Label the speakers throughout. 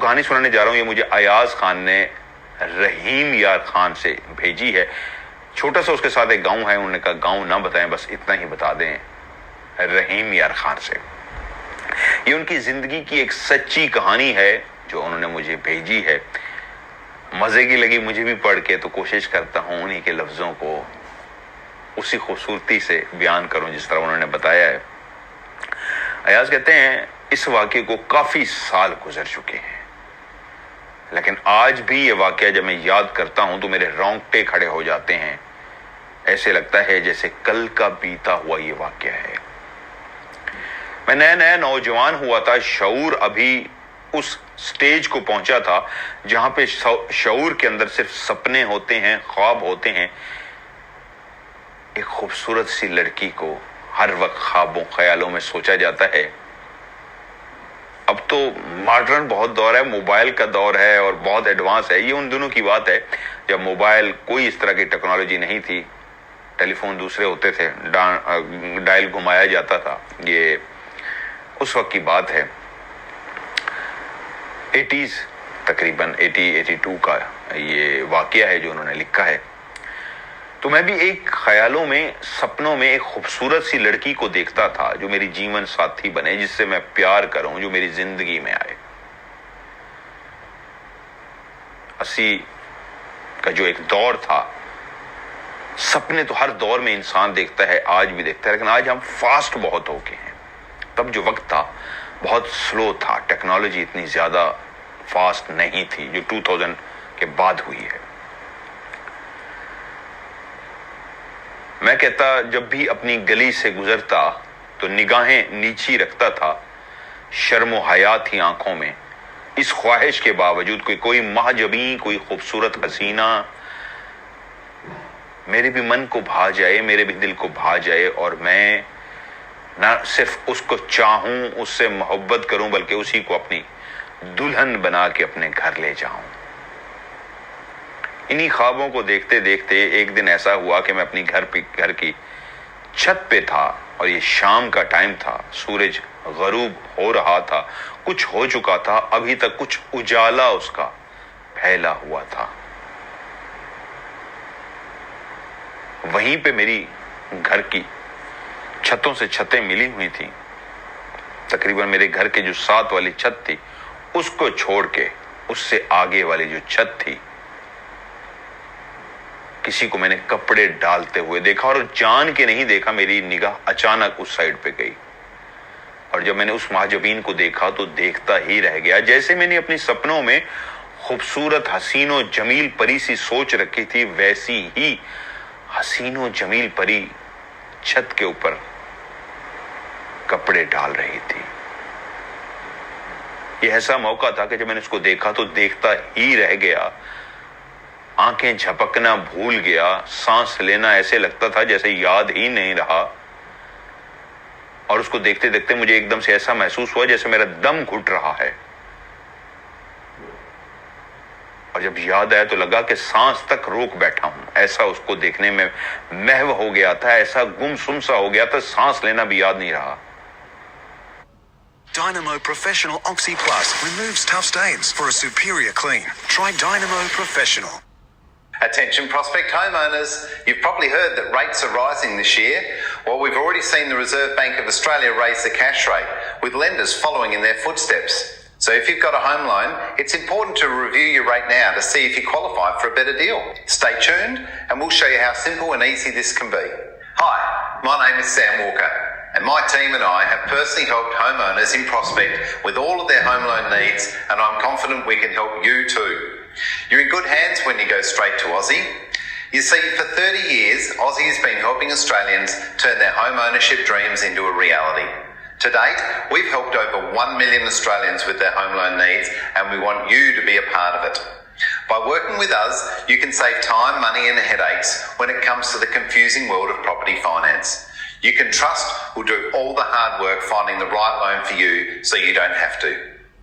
Speaker 1: کہانی سنانے جا رہا ہوں، یہ مجھے ایاز خان نے رحیم یار خان سے بھیجی ہے. چھوٹا سا اس کے ساتھ ایک گاؤں ہے، انہوں نے کہا گاؤں نہ بتائیں، بس اتنا ہی بتا دیں رحیم یار خان سے. یہ ان کی زندگی کی ایک سچی کہانی ہے جو انہوں نے مجھے بھیجی ہے. مزے کی لگی مجھے بھی پڑھ کے، تو کوشش کرتا ہوں انہی کے لفظوں کو اسی خوبصورتی سے بیان کروں جس طرح انہوں نے بتایا ہے. ایاز کہتے ہیں اس واقعے کو کافی سال گزر چکے ہیں، لیکن آج بھی یہ واقعہ جب میں یاد کرتا ہوں تو میرے رونگٹے کھڑے ہو جاتے ہیں. ایسے لگتا ہے جیسے کل کا بیتا ہوا یہ واقعہ ہے. میں نیا نوجوان ہوا تھا، شعور ابھی اس سٹیج کو پہنچا تھا جہاں پہ شعور کے اندر صرف سپنے ہوتے ہیں، خواب ہوتے ہیں. ایک خوبصورت سی لڑکی کو ہر وقت خوابوں خیالوں میں سوچا جاتا ہے. اب تو ماڈرن بہت دور ہے، موبائل کا دور ہے اور بہت ایڈوانس ہے. یہ ان دنوں کی بات ہے جب موبائل کوئی اس طرح کی ٹیکنالوجی نہیں تھی، ٹیلی فون دوسرے ہوتے تھے، ڈائل گھمایا جاتا تھا. یہ اس وقت کی بات ہے، 80s تقریباً 82 کا یہ واقعہ ہے جو انہوں نے لکھا ہے. تو میں بھی ایک خیالوں میں، سپنوں میں ایک خوبصورت سی لڑکی کو دیکھتا تھا جو میری جیون ساتھی بنے، جس سے میں پیار کروں، جو میری زندگی میں آئے. 80 کا جو ایک دور تھا، سپنے تو ہر دور میں انسان دیکھتا ہے، آج بھی دیکھتا ہے، لیکن آج ہم فاسٹ بہت ہو گئے ہیں. تب جو وقت تھا بہت سلو تھا، ٹیکنالوجی اتنی زیادہ فاسٹ نہیں تھی جو 2000 کے بعد ہوئی ہے. میں کہتا جب بھی اپنی گلی سے گزرتا تو نگاہیں نیچی رکھتا تھا، شرم و حیا تھی آنکھوں میں، اس خواہش کے باوجود کوئی مہجبیں، کوئی خوبصورت حسینہ میرے بھی من کو بھا جائے، میرے بھی دل کو بھا جائے، اور میں نہ صرف اس کو چاہوں، اس سے محبت کروں، بلکہ اسی کو اپنی دلہن بنا کے اپنے گھر لے جاؤں. انہی خوابوں کو دیکھتے دیکھتے ایک دن ایسا ہوا کہ میں اپنی گھر کی چھت پہ تھا اور یہ شام کا ٹائم تھا، سورج غروب ہو رہا تھا، کچھ ہو چکا تھا، ابھی تک کچھ اجالا اس کا پھیلا ہوا تھا. وہیں پہ میری گھر کی چھتوں سے چھتیں ملی ہوئی تھیں. تقریباً میرے گھر کے جو 7 والی چھت تھی، اس کو چھوڑ کے اس سے آگے والی جو چھت تھی، کسی کو میں نے کپڑے ڈالتے ہوئے دیکھا، اور جان کے نہیں دیکھا، میری نگاہ اچانک اس سائڈ پہ گئی. اور جب میں نے اس مہاجبین کو دیکھا تو دیکھتا ہی رہ گیا. جیسے میں نے اپنی سپنوں میں خوبصورت حسین و جمیل پری سی سوچ رکھی تھی، ویسی ہی حسین و جمیل پری چھت کے اوپر کپڑے ڈال رہی تھی. یہ ایسا موقع تھا کہ جب میں نے اس کو دیکھا تو دیکھتا ہی رہ گیا، آنکھیں جھپکنا بھول گیا، سانس لینا ایسے لگتا تھا جیسے یاد ہی نہیں رہا. اور اس کو دیکھتے دیکھتے مجھے ایک دم سے ایسا محسوس ہوا جیسے میرا دم گھٹ رہا ہے. اور جب یاد آیا تو لگا کہ سانس تک روک بیٹھا ہوں. ایسا اس کو دیکھنے میں محو ہو گیا تھا، ایسا گمسم سا ہو گیا تھا، سانس لینا بھی یاد نہیں رہا.
Speaker 2: Dynamo Professional Oxy Plus removes tough stains for a superior clean. Try Dynamo Professional.
Speaker 3: Attention prospect homeowners, you've probably heard that rates are rising this year. Well, we've already seen the Reserve Bank of Australia raise the cash rate, with lenders following in their footsteps. So if you've got a home loan, it's important to review your rate now to see if you qualify for a better deal. Stay tuned and we'll show you how simple and easy this can be. Hi, my name is Sam Walker, and my team and I have personally helped homeowners in Prospect with all of their home loan needs, and I'm confident we can help you too. You're in good hands when you go straight to Aussie. You see, for 30 years, Aussie has been helping Australians turn their home ownership dreams into a reality. To date, we've helped over 1 million Australians with their home loan needs, and we want you to be a part of it. By working with us, you can save time, money and headaches when it comes to the confusing world of property finance. You can trust we'll do all the hard work finding the right loan for you so you don't have to.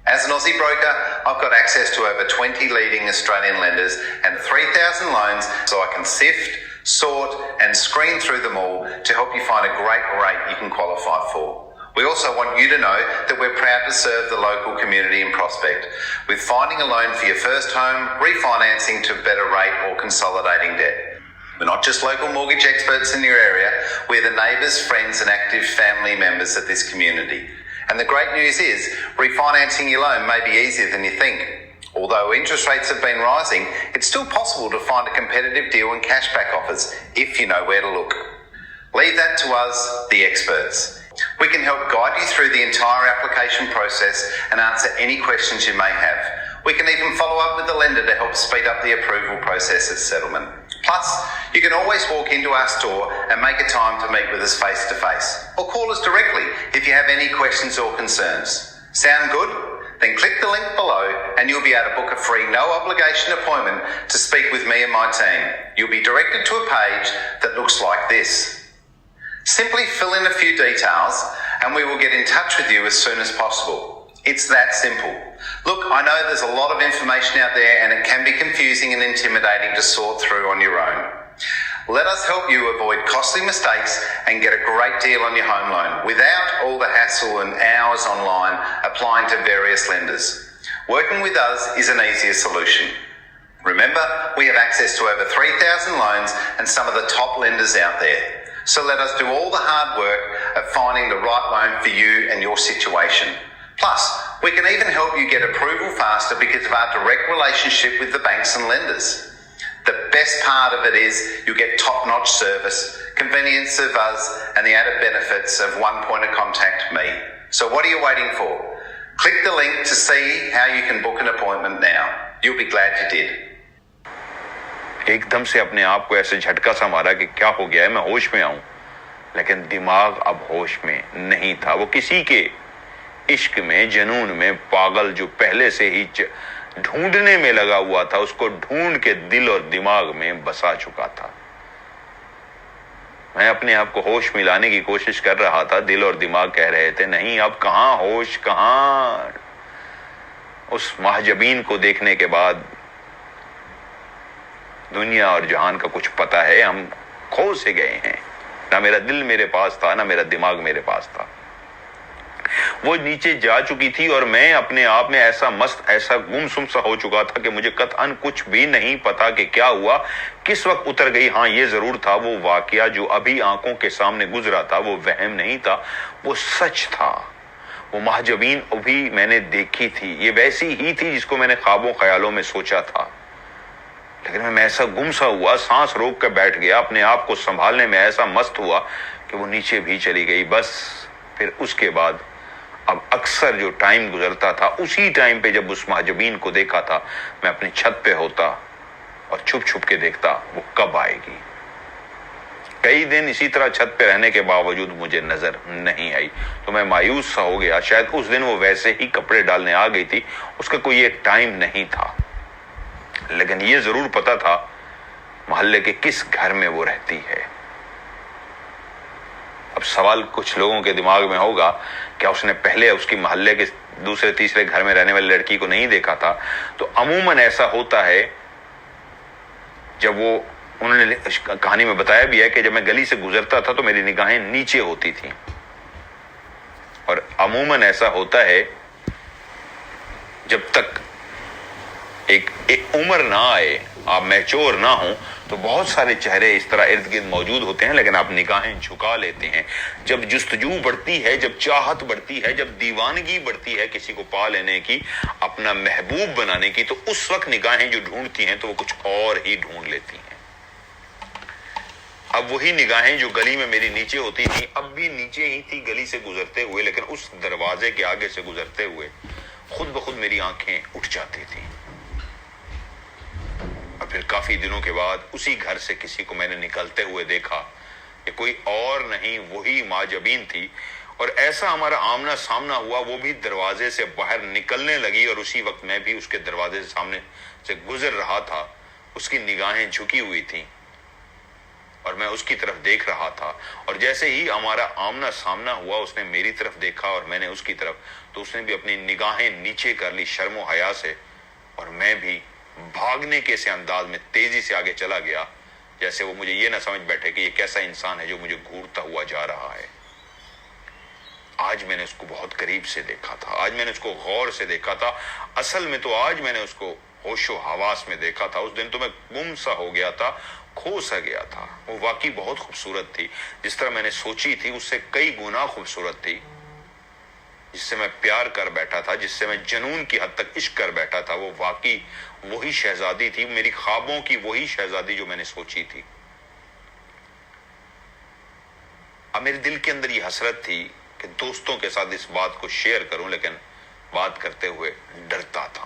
Speaker 3: As an Aussie broker, I've got access to over 20 leading Australian lenders and 3,000 loans, so I can sift, sort and screen through them all to help you find a great rate you can qualify for. We also want you to know that we're proud to serve the local community in Prospect with finding a loan for your first home, refinancing to a better rate or consolidating debt. We're not just local mortgage experts in your area, we're the neighbours, friends and active family members of this community. And the great news is, refinancing your loan may be easier than you think. Although interest rates have been rising, it's still possible to find a competitive deal and cashback offers if you know where to look. Leave that to us, the experts. We can help guide you through the entire application process and answer any questions you may have. We can even follow up with the lender to help speed up the approval process at settlement. Plus, you can always walk into our store and make a time to meet with us face to face, or call us directly if you have any questions or concerns. Sound good? Then click the link below and you'll be able to book a free no obligation appointment to speak with me and my team. You'll be directed to a page that looks like this. Simply fill in a few details and we will get in touch with you as soon as possible. It's that simple. Look, I know there's a lot of information out there and it can be confusing and intimidating to sort through on your own. Let us help you avoid costly mistakes and get a great deal on your home loan without all the hassle and hours online applying to various lenders. Working with us is an easier solution. Remember, we have access to over 3,000 loans and some of the top lenders out there. So let us do all the hard work of finding the right loan for you and your situation. Plus, we can even help you get approval faster because of our direct relationship with the banks and lenders. The best part of it is you get top-notch service, convenience of us, and the added benefits of one point of contact, me. So what are you waiting for? Click the link to see how you can book an appointment now. You'll be glad you did.
Speaker 1: एकदम से अपने आप को ऐसे झटका सा मारा कि क्या हो गया है, मैं होश में आऊं, लेकिन दिमाग अब होश में नहीं था। वो किसी के इश्क में, जनून में पागल जो पहले से ही ढूंढने में लगा हुआ था, उसको ढूंढ के दिल और दिमाग में बसा चुका था। मैं अपने आप को होश में लाने की कोशिश कर रहा था, दिल और दिमाग कह रहे थे नहीं, अब कहां होश, कहां। उस महजबीन को देखने के बाद दुनिया और जहान का कुछ पता है, हम खो से गए हैं। ना मेरा दिल मेरे पास था, ना मेरा दिमाग मेरे पास था। वो नीचे जा चुकी थी और मैं अपने आप में ऐसा मस्त, ऐसा गुमसुम सा हो चुका था कि मुझे कतई कुछ भी नहीं पता कि क्या हुआ, किस वक्त उतर गई। हाँ, ये जरूर था, वो वाकया जो अभी आंखों के सामने गुजरा था वो वहम नहीं था, वो सच था। वो महजबीन अभी मैंने देखी थी, ये वैसी ही थी जिसको मैंने ख्वाबों ख्यालों में सोचा था। लेकिन मैं ऐसा गुम सा हुआ, सांस रोक कर बैठ गया, अपने आप को संभालने में ऐसा मस्त हुआ कि वो नीचे भी चली गई। बस फिर उसके बाद अब अक्सर जो टाइम गुजरता था, उसी टाइम पे जब उस महजबीन को देखा था, मैं अपनी छत पे होता और छुप छुप के देखता वो कब आएगी। कई दिन इसी तरह छत पे रहने के बावजूद मुझे नजर नहीं आई, तो मैं मायूस सा हो गया। शायद उस दिन वो वैसे ही कपड़े डालने आ गई थी, उसका कोई एक टाइम नहीं था। लेकिन ये जरूर पता था मोहल्ले के किस घर में वो रहती है। अब सवाल कुछ लोगों के दिमाग में होगा, क्या उसने पहले उसकी मोहल्ले के दूसरे तीसरे घर में रहने वाली लड़की को नहीं देखा था? तो अमूमन ऐसा होता है, जब वो, उन्होंने कहानी में बताया भी है कि जब मैं गली से गुजरता था तो मेरी निगाहें नीचे होती थी। और अमूमन ऐसा होता है जब तक एक उम्र ना आए, आप मैच्योर ना हो, तो बहुत सारे चेहरे इस तरह इर्द गिर्द मौजूद होते हैं, लेकिन आप निगाहें झुका लेते हैं। जब जुस्तजू बढ़ती है, जब चाहत बढ़ती है, जब दीवानगी बढ़ती है किसी को पा लेने की, अपना महबूब बनाने की, तो उस वक्त निगाहें जो ढूंढती हैं तो वो कुछ और ही ढूंढ लेती हैं। अब वही निगाहें जो गली में मेरी नीचे होती थी, अब भी नीचे ही थी गली से गुजरते हुए, लेकिन उस दरवाजे के आगे से गुजरते हुए खुद ब खुद मेरी आंखें उठ जाती थी। और फिर काफी दिनों के बाद उसी घर से किसी को मैंने निकलते हुए देखा। ये कोई और नहीं, वही माजबीन थी। और ऐसा हमारा आमना सामना हुआ, वो भी दरवाजे से बाहर निकलने लगी और उसी वक्त मैं भी उसके दरवाजे से सामने से गुजर रहा था। उसकी निगाहें झुकी हुई थी और मैं उसकी तरफ देख रहा था। और जैसे ही हमारा आमना सामना हुआ, उसने मेरी तरफ देखा और मैंने उसकी तरफ, तो उसने भी अपनी निगाहें नीचे कर ली शर्मो हया से, और मैं भी भागने के से अंदाज में तेजी से आगे चला गया, जैसे वो मुझे ये ना समझ बैठे कि ये कैसा इंसान है जो मुझे घूरता हुआ जा रहा है। آج میں نے اس کو بہت قریب سے دیکھا تھا, آج میں نے اس کو غور سے دیکھا تھا. اصل میں تو آج میں نے اس کو ہوش و حواس میں دیکھا تھا. اس دن تو میں گم سا ہو گیا تھا, کھو سا گیا تھا. وہ واقعی بہت خوبصورت تھی, جس طرح میں نے سوچی تھی اس سے کئی گنا خوبصورت تھی. جس سے میں پیار کر بیٹھا تھا, جس سے میں جنون کی حد تک عشق کر بیٹھا تھا, وہ واقعی وہی شہزادی تھی, میری خوابوں کی وہی شہزادی جو میں نے سوچی تھی. اب میرے دل کے اندر یہ حسرت تھی کہ دوستوں کے ساتھ اس بات کو شیئر کروں, لیکن بات کرتے ہوئے ڈرتا تھا.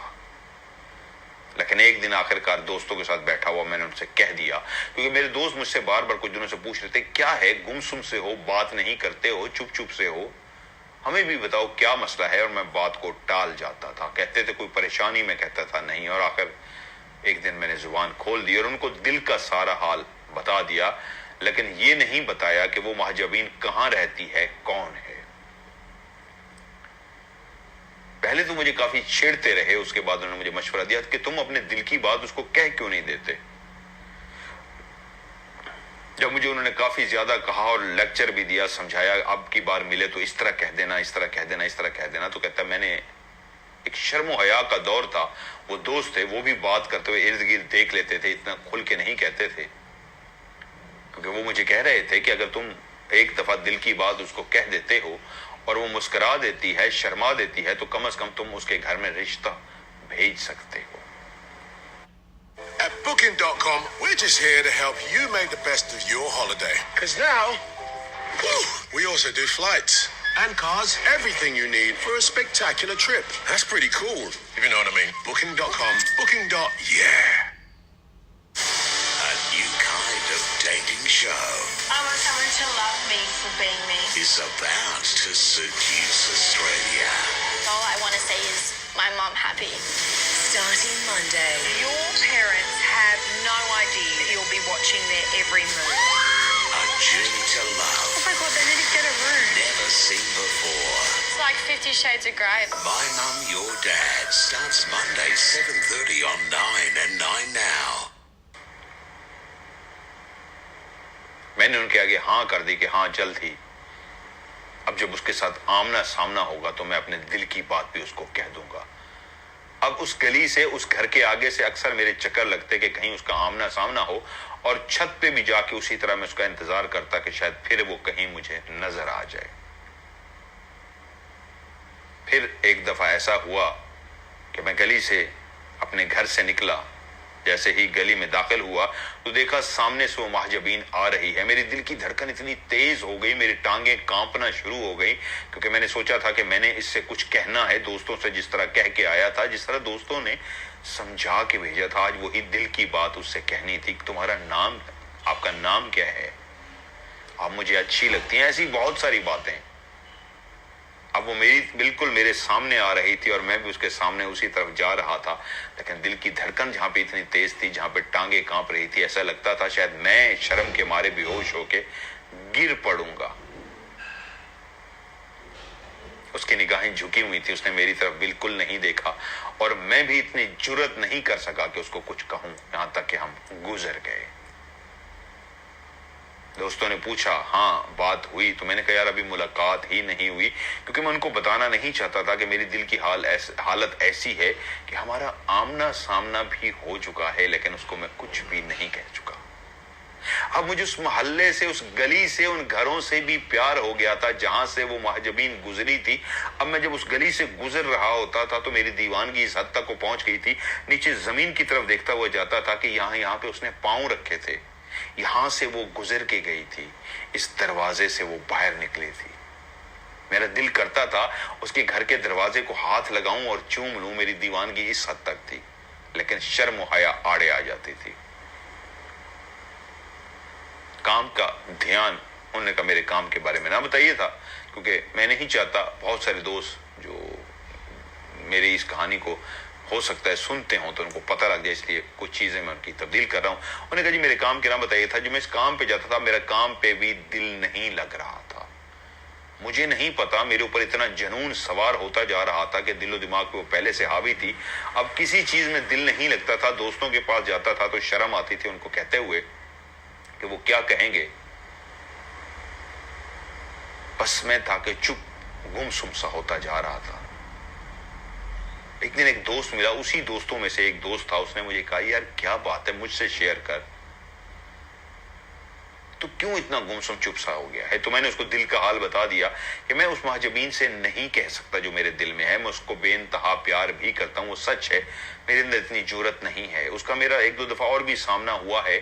Speaker 1: لیکن ایک دن آخر کار دوستوں کے ساتھ بیٹھا ہوا میں نے ان سے کہہ دیا, کیونکہ میرے دوست مجھ سے بار بار کچھ دنوں سے پوچھ رہے تھے کیا ہے, گمسم سے ہو, بات نہیں کرتے ہو, چپ چپ سے ہو, ہمیں بھی بتاؤ کیا مسئلہ ہے. اور میں بات کو ٹال جاتا تھا, کہتے تھے کوئی پریشانی, میں کہتا تھا نہیں. اور آخر ایک دن میں نے زبان کھول دی اور ان کو دل کا سارا حال بتا دیا, لیکن یہ نہیں بتایا کہ وہ مہاجبین کہاں رہتی ہے, کون ہے. پہلے تو مجھے کافی چھیڑتے رہے, اس کے بعد انہوں نے مجھے مشورہ دیا کہ تم اپنے دل کی بات اس کو کہہ کیوں نہیں دیتے. جب مجھے انہوں نے کافی زیادہ کہا اور لیکچر بھی دیا, سمجھایا اب کی بار ملے تو اس طرح کہہ دینا, اس طرح کہہ دینا, اس طرح کہہ دینا, تو کہتا میں نے ایک شرم و حیا کا دور تھا. وہ دوست تھے, وہ بھی بات کرتے ہوئے ارد گرد دیکھ لیتے تھے, اتنا کھل کے نہیں کہتے تھے, کیونکہ وہ مجھے کہہ رہے تھے کہ اگر تم ایک دفعہ دل کی بات اس کو کہہ دیتے ہو اور وہ مسکرا دیتی ہے, شرما دیتی ہے, تو کم از کم تم اس کے گھر میں رشتہ بھیج سکتے ہو.
Speaker 4: At Booking.com, we're just here to help you make the best of your holiday. Because now, we also do flights and cars, everything you need for a spectacular trip. That's pretty cool, if you know what I mean. Booking.com, Booking.yeah. A new kind of dating show
Speaker 5: I want someone to love me for being me.
Speaker 4: is about to seduce Australia.
Speaker 5: All I want to see is my mum happy.
Speaker 6: Starting Monday.
Speaker 5: Your parents have no idea that you'll be watching their every move.
Speaker 4: A journey to love
Speaker 5: Oh my God, they need to get a room.
Speaker 4: never seen before.
Speaker 5: It's like 50 Shades of Grey.
Speaker 4: My Mum, Your Dad starts Monday 7:30 on 9 and 9 now.
Speaker 1: میں نے ان کے آگے ہاں کر دی کہ ہاں جلد ہی. اب جب اس کے ساتھ آمنا سامنا ہوگا تو میں اپنے دل کی بات بھی اس کو کہہ دوں گا. اب اس گلی سے, اس گھر کے آگے سے اکثر میرے چکر لگتے کہ کہیں اس کا آمنا سامنا ہو, اور چھت پہ بھی جا کے اسی طرح میں اس کا انتظار کرتا کہ شاید پھر وہ کہیں مجھے نظر آ جائے. پھر ایک دفعہ ایسا ہوا کہ میں گلی سے اپنے گھر سے نکلا, جیسے ہی گلی میں داخل ہوا تو دیکھا سامنے سے وہ مہاجبین آ رہی ہے. میری دل کی دھڑکن اتنی تیز ہو گئی, میری ٹانگیں کانپنا شروع ہو گئی, کیونکہ میں نے سوچا تھا کہ میں نے اس سے کچھ کہنا ہے دوستوں سے, جس طرح کہہ کے آیا تھا, جس طرح دوستوں نے سمجھا کے بھیجا تھا. آج وہی دل کی بات اس سے کہنی تھی. تمہارا نام, آپ کا نام کیا ہے, آپ مجھے اچھی لگتی ہیں, ایسی بہت ساری باتیں. اب وہ بالکل میرے سامنے آ رہی تھی اور میں بھی اس کے سامنے اسی طرف جا رہا تھا, لیکن دل کی دھڑکن جہاں پہ اتنی تیز تھی, جہاں پہ ٹانگیں کانپ رہی تھی, ایسا لگتا تھا شاید میں شرم کے مارے بے ہوش ہو کے گر پڑوں گا. اس کی نگاہیں جھکی ہوئی تھی, اس نے میری طرف بالکل نہیں دیکھا, اور میں بھی اتنی جرت نہیں کر سکا کہ اس کو کچھ کہوں, یہاں تک کہ ہم گزر گئے. دوستوں نے پوچھا ہاں بات ہوئی, تو میں نے کہا یار ابھی ملاقات ہی نہیں ہوئی, کیونکہ میں ان کو بتانا نہیں چاہتا تھا کہ میری دل کی حالت ایسی ہے کہ ہمارا آمنا سامنا بھی ہو چکا ہے, لیکن اس کو میں کچھ بھی نہیں کہہ چکا. اب مجھے اس محلے سے, اس گلی سے, ان گھروں سے بھی پیار ہو گیا تھا جہاں سے وہ مہاجبین گزری تھی. اب میں جب اس گلی سے گزر رہا ہوتا تھا تو میری دیوانگی اس حد تک کو پہنچ گئی تھی, نیچے زمین کی طرف دیکھتا ہوا جاتا تھا کہ یہاں پہ اس نے پاؤں رکھے تھے, یہاں سے وہ گزر کے گئی تھی, اس دروازے سے وہ باہر نکلی تھی. میرا دل کرتا تھا اس کے گھر کے دروازے کو ہاتھ لگاؤں اور چوم لوں, میری دیوانگی اس حد تک تھی, لیکن شرم و حیا آڑے آ جاتی تھی. کام کا دھیان انہوں نے کہا میرے کام کے بارے میں نہ بتائیے تھا, کیونکہ میں نہیں چاہتا بہت سارے دوست جو میری اس کہانی کو ہو سکتا ہے سنتے ہوں تو ان کو پتہ لگ جائے, اس لیے کچھ چیزیں میں ان کی تبدیل کر رہا ہوں. انہوں نے کہا جی میرے کام کے نام بتائیے تھا. جو میں اس کام پہ جاتا تھا میرا کام پہ بھی دل نہیں لگ رہا تھا. مجھے نہیں پتا, میرے اوپر اتنا جنون سوار ہوتا جا رہا تھا کہ دل و دماغ پہ وہ پہلے سے حاوی تھی. اب کسی چیز میں دل نہیں لگتا تھا. دوستوں کے پاس جاتا تھا تو شرم آتی تھی ان کو کہتے ہوئے کہ وہ کیا کہیں گے. بس میں تھا کہ چپ गुमसुम सा होता जा रहा था। एक दिन एक दोस्त मिला, उसी दोस्तों में से एक दोस्त था, उसने मुझे कहा यार क्या बात है, मुझसे शेयर कर, तो क्यों इतना गुमसुम चुप सा हो गया है। तो मैंने उसको दिल का हाल बता दिया कि मैं उस महजबीन से नहीं कह सकता जो मेरे दिल में है, मैं उसको बेइंतहा प्यार भी करता हूं, वो सच है, मेरे अंदर इतनी जुर्रत नहीं है। उसका मेरा एक दो दफा और भी सामना हुआ है,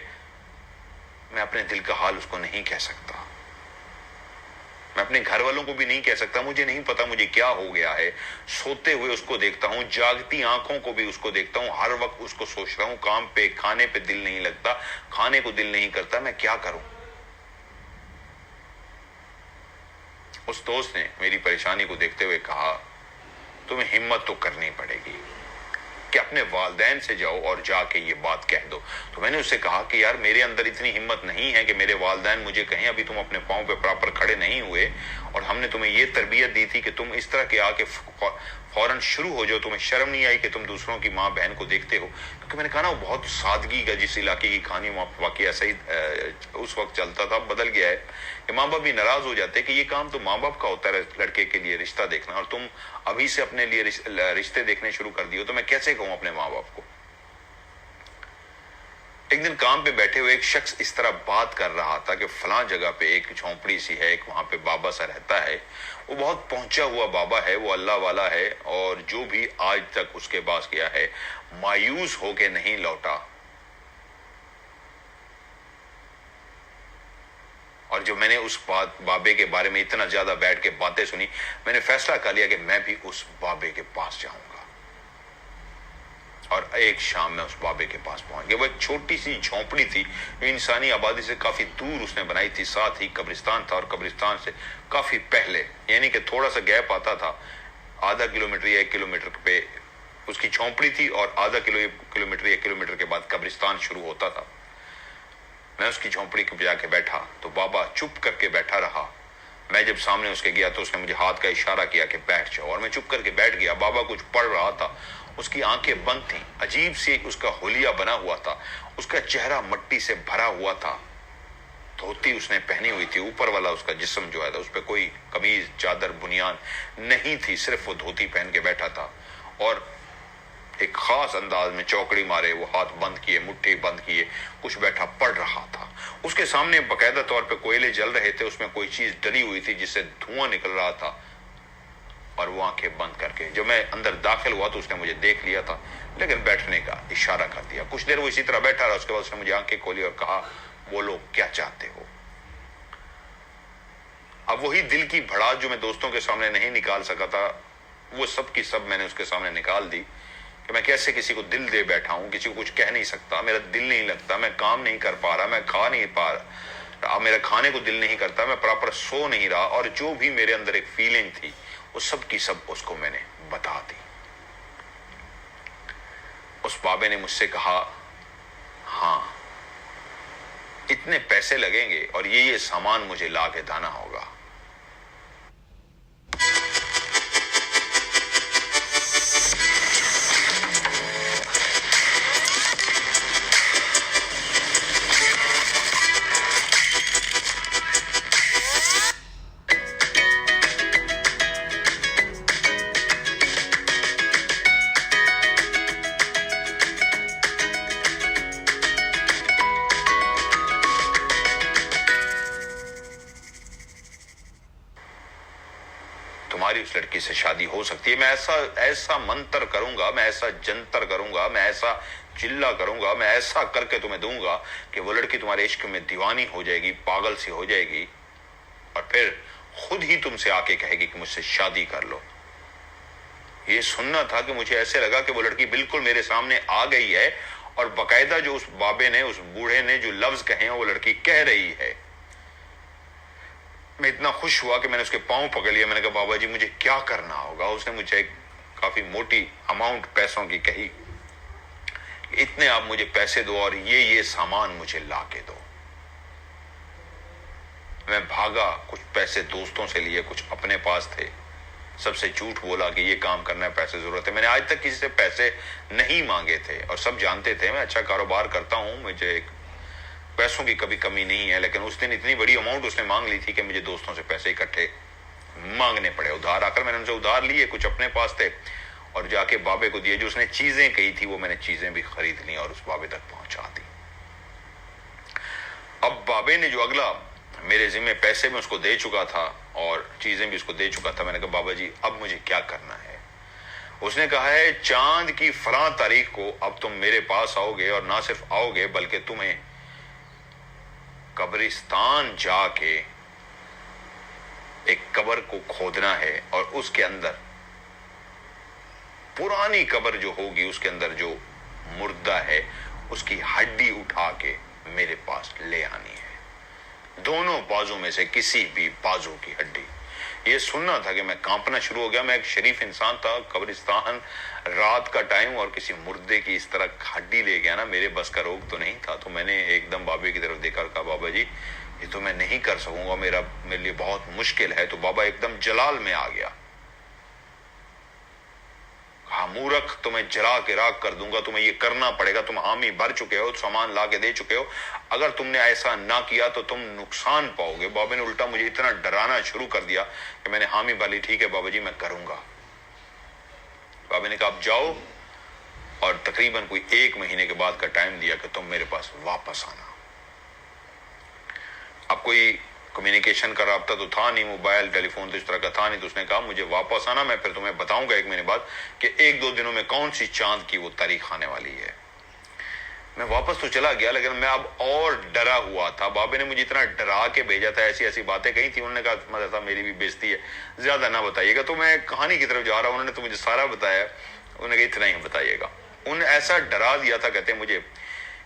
Speaker 1: मैं अपने दिल का हाल उसको नहीं कह सकता, मैं अपने घर वालों को भी नहीं कह सकता, मुझे नहीं पता मुझे क्या हो गया है। सोते हुए उसको देखता हूं, जागती आंखों को भी उसको देखता हूं, हर वक्त उसको सोच रहा हूं, काम पे खाने पे दिल नहीं लगता, खाने को दिल नहीं करता, मैं क्या करूं। उस दोस्त ने मेरी परेशानी को देखते हुए कहा तुम्हें हिम्मत तो करनी पड़ेगी कि अपने वालिदैन से जाओ और जाके ये बात कह दो। तो मैंने उससे कहा कि यार मेरे अंदर इतनी हिम्मत नहीं है कि मेरे वालिदैन मुझे कहें अभी तुम अपने पांव पे प्रॉपर खड़े नहीं हुए और हमने तुम्हें ये तरबियत दी थी कि तुम इस तरह के आके फौरन शुरू हो जाओ, तुम्हें शर्म नहीं आई कि तुम दूसरों की माँ बहन को देखते हो। क्योंकि मैंने कहा ना वो बहुत सादगी का, जिस इलाके की कहानी वाकई ऐसा ही उस वक्त चलता था, बदल गया है कि माँ बाप भी नाराज हो जाते कि ये काम तो माँ बाप का होता है लड़के के लिए रिश्ता देखना, और तुम अभी से अपने लिए रिश्ते देखने शुरू कर दिए, तो मैं कैसे कहूं अपने माँ बाप को। एक दिन काम पे बैठे हुए एक शख्स इस तरह बात कर रहा था कि फलां जगह पे एक झोंपड़ी सी है, एक वहां पे बाबा सा रहता है, वो बहुत पहुंचा हुआ बाबा है, वो अल्लाह वाला है, और जो भी आज तक उसके पास गया है मायूस होके नहीं लौटा। और जो मैंने उस बाबे के बारे में इतना ज्यादा बैठ के बातें सुनी, मैंने फैसला कर लिया कि मैं भी उस बाबे के पास जाऊंगा। और एक शाम में उस बाबे के पास पहुंच गया। वो एक छोटी सी झोंपड़ी थी जो इंसानी आबादी से काफी दूर उसने बनाई थी, साथ ही कब्रिस्तान था, और कब्रिस्तान से काफी पहले, यानी कि थोड़ा सा गैप आता था, आधा किलोमीटर या 1 किलोमीटर पे उसकी झोंपड़ी थी, और आधा किलोमीटर 1 किलोमीटर के बाद कब्रिस्तान शुरू होता था। मैं उसकी झोंपड़ी पे जाके बैठा तो बाबा चुप करके बैठा रहा। मैं जब सामने उसके गया तो उसने मुझे हाथ का इशारा किया कि बैठ जाओ, और मैं चुप करके बैठ गया। बाबा कुछ पढ़ रहा था, उसकी आंखें बंद थीं, अजीब सी उसका हुलिया बना हुआ था, उसका चेहरा मिट्टी से भरा हुआ था, धोती उसने पहनी हुई थी, ऊपर वाला उसका जिस्म जो है उस पर कोई कमीज चादर बुनियान नहीं थी, सिर्फ वो धोती पहन के बैठा था, और एक खास अंदाज में चौकड़ी मारे वो हाथ बंद किए, मुट्ठी बंद किए, कुछ बैठा पढ़ रहा था। उसके सामने बाकायदा तौर पे कोयले जल रहे थे, उसमें कोई चीज डली हुई थी जिससे धुआं निकल रहा था, और वो आंखें बंद करके, जब मैं अंदर दाखिल हुआ तो उसने मुझे देख लिया था, लेकिन बैठने का इशारा कर दिया। कुछ देर वो इसी तरह बैठा रहा, उसके बाद उसने मुझे आंखें खोली और कहा बोलो क्या चाहते हो। अब वही दिल की भड़ास जो मैं दोस्तों के सामने नहीं निकाल सका था, वो सब की सब मैंने उसके सामने निकाल दी कि मैं कैसे किसी को दिल दे बैठा हूं, किसी को कुछ कह नहीं सकता, मेरा दिल नहीं लगता, मैं काम नहीं कर पा रहा, मैं खा नहीं पा रहा, मेरा खाने को दिल नहीं करता, मैं प्रॉपर सो नहीं रहा, और जो भी मेरे अंदर एक फीलिंग थी वो सब की सब उसको मैंने बता दी। उस बाबे ने मुझसे कहा हाँ इतने पैसे लगेंगे और ये सामान मुझे ला के दाना होगा। तुम्हारी उस लड़की से शादी हो सकती है, मैं ऐसा मंत्र करूंगा, मैं ऐसा जंतर करूंगा, मैं ऐसा चिल्ला करूंगा, मैं ऐसा करके तुम्हें दूंगा कि वो लड़की तुम्हारे इश्क में दीवानी हो जाएगी, पागल सी हो जाएगी, और फिर खुद ही तुमसे आके कहेगी कि मुझसे शादी कर लो। ये सुनना था कि मुझे ऐसे लगा कि वो लड़की बिल्कुल मेरे सामने आ गई है, और बाकायदा जो उस बाबे ने, उस बूढ़े ने जो लफ्ज कहे हैं वो लड़की कह रही है। मैं इतना खुश हुआ कि मैंने उसके पांव पकड़ लिया। मैंने कहा बाबा जी मुझे क्या करना होगा। उसने मुझे काफी मोटी अमाउंट पैसों की कही, इतने आप मुझे पैसे दो और ये सामान मुझे ला के दो। मैं भागा, कुछ पैसे दोस्तों से लिए, कुछ अपने पास थे, सबसे झूठ बोला कि ये काम करना है, पैसे जरूरत है। मैंने आज तक किसी से पैसे नहीं मांगे थे, और सब जानते थे मैं अच्छा कारोबार करता हूं, मुझे पैसों की कभी कमी नहीं है। लेकिन उस दिन इतनी बड़ी अमाउंट उसने मांग ली थी कि मुझे दोस्तों से पैसे इकट्ठे मांगने पड़े उधार। आकर मैंने उनसे उधार लिए, कुछ अपने पास थे, और जाके बाबे को दिए। जो उसने चीजें कही थी वो मैंने चीजें भी खरीद ली और उस बाबे तक पहुंचा दी। अब बाबे ने जो अगला मेरे जिम्मे पैसे में उसको दे चुका था और चीजें भी उसको दे चुका था। मैंने कहा बाबा जी अब मुझे क्या करना है? उसने कहा है चांद की फलां तारीख को अब तुम मेरे पास आओगे, और ना सिर्फ आओगे बल्कि तुम्हें कब्रिस्तान जाके एक कब्र को खोदना है, और उसके अंदर पुरानी कब्र जो होगी उसके अंदर जो मुर्दा है उसकी हड्डी उठा के मेरे पास ले आनी है, दोनों बाजू में से किसी भी बाजू की हड्डी। ये सुनना था कि मैं कांपना शुरू हो गया। मैं एक शरीफ इंसान था, कब्रिस्तान रात का टाइम और किसी मुर्दे की इस तरह हड्डी ले गया ना, मेरे बस का रोग तो नहीं था। तो मैंने एकदम बाबे की तरफ देखा और कहा बाबा जी ये तो मैं नहीं कर सकूंगा, मेरे लिए बहुत मुश्किल है। तो बाबा एकदम जलाल में आ गया। कहा मूर्ख, तुम्हें जला के राख कर दूंगा, तुम्हें ये करना पड़ेगा, तुम हामी भर चुके हो, सामान ला के दे चुके हो, अगर तुमने ऐसा ना किया तो तुम नुकसान पाओगे। बाबा ने उल्टा मुझे इतना डराना शुरू कर दिया कि मैंने हामी भर ली। ठीक है बाबा जी मैं करूंगा। बाबा ने कहा अब जाओ, और तकरीबन कोई 1 महीने के बाद का टाइम दिया कि तुम मेरे पास वापस आना। अब कोई कम्युनिकेशन का राब्ता तो था नहीं, मोबाइल टेलीफोन तो इस तरह का था नहीं। तो उसने कहा मुझे वापस आना, मैं फिर तुम्हें बताऊंगा 1 महीने बाद कि 1-2 दिनों में कौन सी चांद की वो तारीख आने वाली है। मैं वापस तो चला गया, लेकिन मैं अब और डरा हुआ था। बाबे ने मुझे इतना डरा के भेजा था, ऐसी ऐसी बातें कही थी। उन्होंने कहा मजा था मेरी भी बेइज्जती है, ज्यादा ना बताइएगा। तो मैं कहानी की तरफ जा रहा हूं, उन्होंने तो मुझे सारा बताया। उन्होंने कहा इतना ही बताइएगा। उन्होंने ऐसा डरा दिया था, कहते मुझे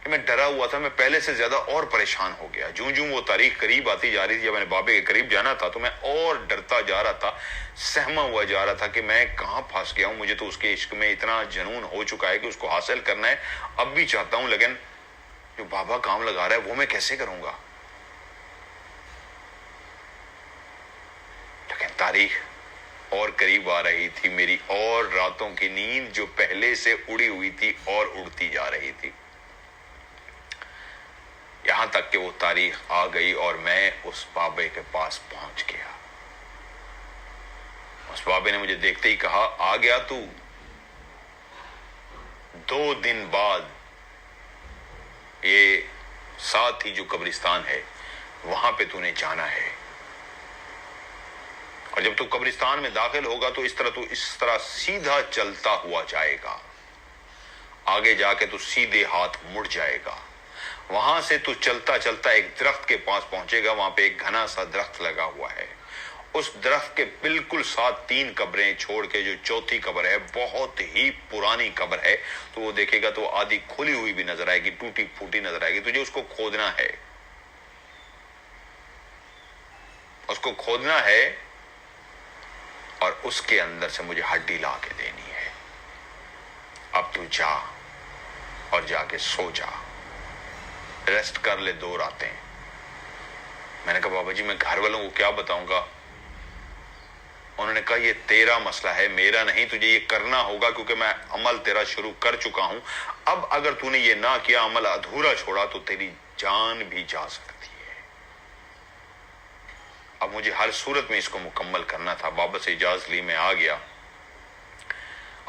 Speaker 1: कि मैं डरा हुआ था, मैं पहले से ज्यादा और परेशान हो गया। जूं जूं वो तारीख करीब आती जा रही थी, जब मैंने बाबे के करीब जाना था तो मैं और डरता जा रहा था, सहमा हुआ जा रहा था कि मैं कहां फंस गया हूं। मुझे तो उसके इश्क में इतना जुनून हो चुका है कि उसको हासिल करना है, अब भी चाहता हूं, लेकिन जो बाबा काम लगा रहा है वो मैं कैसे करूंगा। लेकिन तारीख और करीब आ रही थी, मेरी और रातों की नींद जो पहले से उड़ी हुई थी और उड़ती जा रही थी, यहां तक कि वो तारीख आ गई और मैं उस बाबे के पास पहुंच गया। उस बाबे ने मुझे देखते ही कहा आ गया तू, 2 दिन बाद ये साथ ही जो कब्रिस्तान है वहां पे तूने जाना है, और जब तू कब्रिस्तान में दाखिल होगा तो इस तरह सीधा चलता हुआ जाएगा, आगे जाके तू सीधे हाथ मुड़ जाएगा। वहां से तू चलता चलता एक दरख्त के पास पहुंचेगा, वहां पे एक घना सा दरख्त लगा हुआ है। उस दरख्त के बिल्कुल साथ 3 कब्रें छोड़ के जो चौथी कब्र है बहुत ही पुरानी कब्र है, तो वो देखेगा तो आधी खुली हुई भी नजर आएगी, टूटी फूटी नजर आएगी। तुझे उसको खोदना है, उसको खोदना है, और उसके अंदर से मुझे हड्डी ला के देनी है। अब तू जा और जाके सो जा, रेस्ट कर ले 2 रातें। मैंने कहा बाबा जी मैं घर वालों को क्या बताऊंगा? उन्होंने कहा ये तेरा मसला है, मेरा नहीं, तुझे ये करना होगा क्योंकि मैं अमल तेरा शुरू कर चुका हूं। अब अगर तूने ये ना किया, अमल अधूरा छोड़ा, तो तेरी जान भी जा सकती है। अब मुझे हर सूरत में इसको मुकम्मल करना था। बाबा से इजाजत ली, मैं आ गया।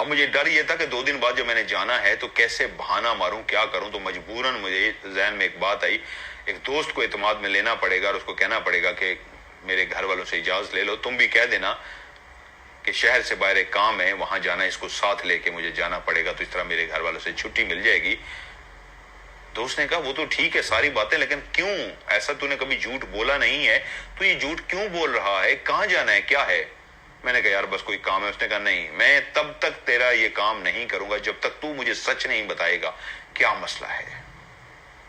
Speaker 1: अब मुझे डर ये था कि 2 दिन बाद जब मैंने जाना है तो कैसे बहाना मारूं, क्या करूं। तो मजबूरन मुझे ज़हन में एक बात आई, एक दोस्त को एतमाद में लेना पड़ेगा और उसको कहना पड़ेगा कि मेरे घर वालों से इजाजत ले लो, तुम भी कह देना कि शहर से बाहर एक काम है, वहां जाना, इसको साथ लेके मुझे जाना पड़ेगा, तो इस तरह मेरे घर वालों से छुट्टी मिल जाएगी। दोस्त ने कहा वो तो ठीक है सारी बातें, लेकिन क्यों, ऐसा तूने कभी झूठ बोला नहीं है, तो ये झूठ क्यों बोल रहा है, कहां जाना है, क्या है? मैंने कहा यार बस कोई काम है। उसने कहा नहीं, मैं तब तक तेरा ये काम नहीं करूंगा जब तक तू मुझे सच नहीं बताएगा क्या मसला है।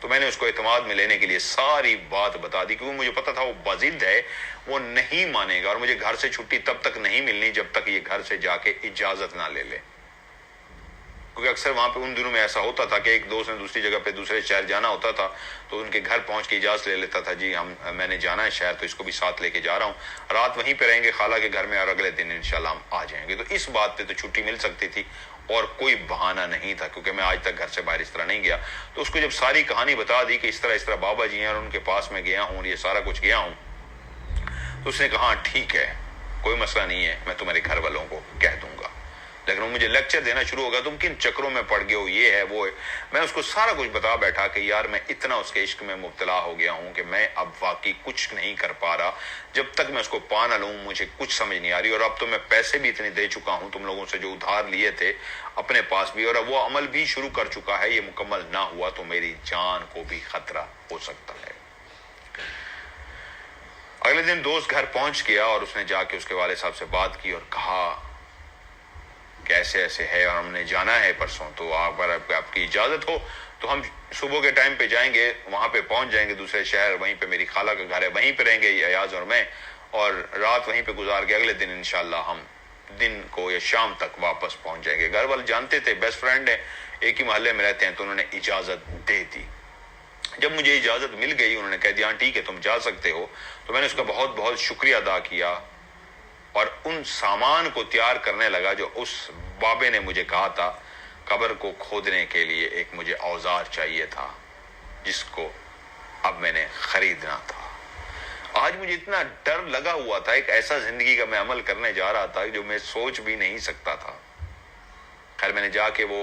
Speaker 1: तो मैंने उसको एतमाद में लेने के लिए सारी बात बता दी, क्योंकि मुझे पता था वो बाजिद है, वो नहीं मानेगा, और मुझे घर से छुट्टी तब तक नहीं मिलनी जब तक ये घर से जाके इजाजत ना ले ले। क्योंकि अक्सर वहां पे उन दिनों में ऐसा होता था कि एक दोस्त ने दूसरी जगह पे दूसरे शहर जाना होता था, तो उनके घर पहुंच के इजाजत ले लेता था, जी मैंने जाना है शहर, तो इसको भी साथ लेके जा रहा हूँ, रात वहीं पे रहेंगे खाला के घर में, और अगले दिन इंशाल्लाह हम आ जाएंगे। तो इस बात पे तो छुट्टी मिल सकती थी और कोई बहाना नहीं था, क्योंकि मैं आज तक घर से बाहर इस तरह नहीं गया। तो उसको जब सारी कहानी बता दी कि इस तरह बाबा जी हैं और उनके पास में गया हूँ, ये सारा कुछ गया हूँ, तो उसने कहा ठीक है کوئی مسئلہ نہیں ہے, میں تمہارے گھر والوں کو کہہ دوں گا. لیکن وہ مجھے لیکچر دینا شروع ہوگا, تم کن چکروں میں پڑ گئے ہو, یہ ہے وہ ہے. میں اس کو سارا کچھ بتا بیٹھا کہ یار میں اتنا اس کے عشق میں مبتلا ہو گیا ہوں کہ میں اب واقعی کچھ نہیں کر پا رہا. جب تک میں اس کو پا نہ لوں مجھے کچھ سمجھ نہیں آ رہی. اور اب تو میں پیسے بھی اتنے دے چکا ہوں تم لوگوں سے جو ادھار لیے تھے اپنے پاس بھی, اور اب وہ عمل بھی شروع کر چکا ہے. یہ مکمل نہ ہوا تو میری جان کو بھی خطرہ ہو سکتا ہے. اگلے دن دوست گھر پہنچ گیا اور اس نے جا کے اس کے والد صاحب سے بات کی اور کہا کہ ایسے ایسے ہے اور ہم نے جانا ہے پرسوں, تو آپ کی اجازت ہو تو ہم صبح کے ٹائم پہ جائیں گے, وہاں پہ پہنچ جائیں گے دوسرے شہر, وہیں پہ میری خالہ کا گھر ہے, وہیں پہ رہیں گے ایاز اور میں, اور رات وہیں پہ گزار کے اگلے دن انشاءاللہ ہم دن کو یا شام تک واپس پہنچ جائیں گے. گھر والے جانتے تھے, بیسٹ فرینڈ ہیں, ایک ہی محلے میں رہتے ہیں, تو انہوں نے اجازت دے دی. جب مجھے اجازت مل گئی انہوں نے کہہ دیا ہاں ٹھیک ہے تم جا سکتے ہو, تو میں نے اس کا بہت بہت شکریہ ادا کیا اور ان سامان کو تیار کرنے لگا جو اس بابے نے مجھے کہا تھا. قبر کو کھودنے کے لیے ایک مجھے اوزار چاہیے تھا جس کو اب میں نے خریدنا تھا. آج مجھے اتنا ڈر لگا ہوا تھا, ایک ایسا زندگی کا میں عمل کرنے جا رہا تھا جو میں سوچ بھی نہیں سکتا تھا. خیر میں نے جا کے وہ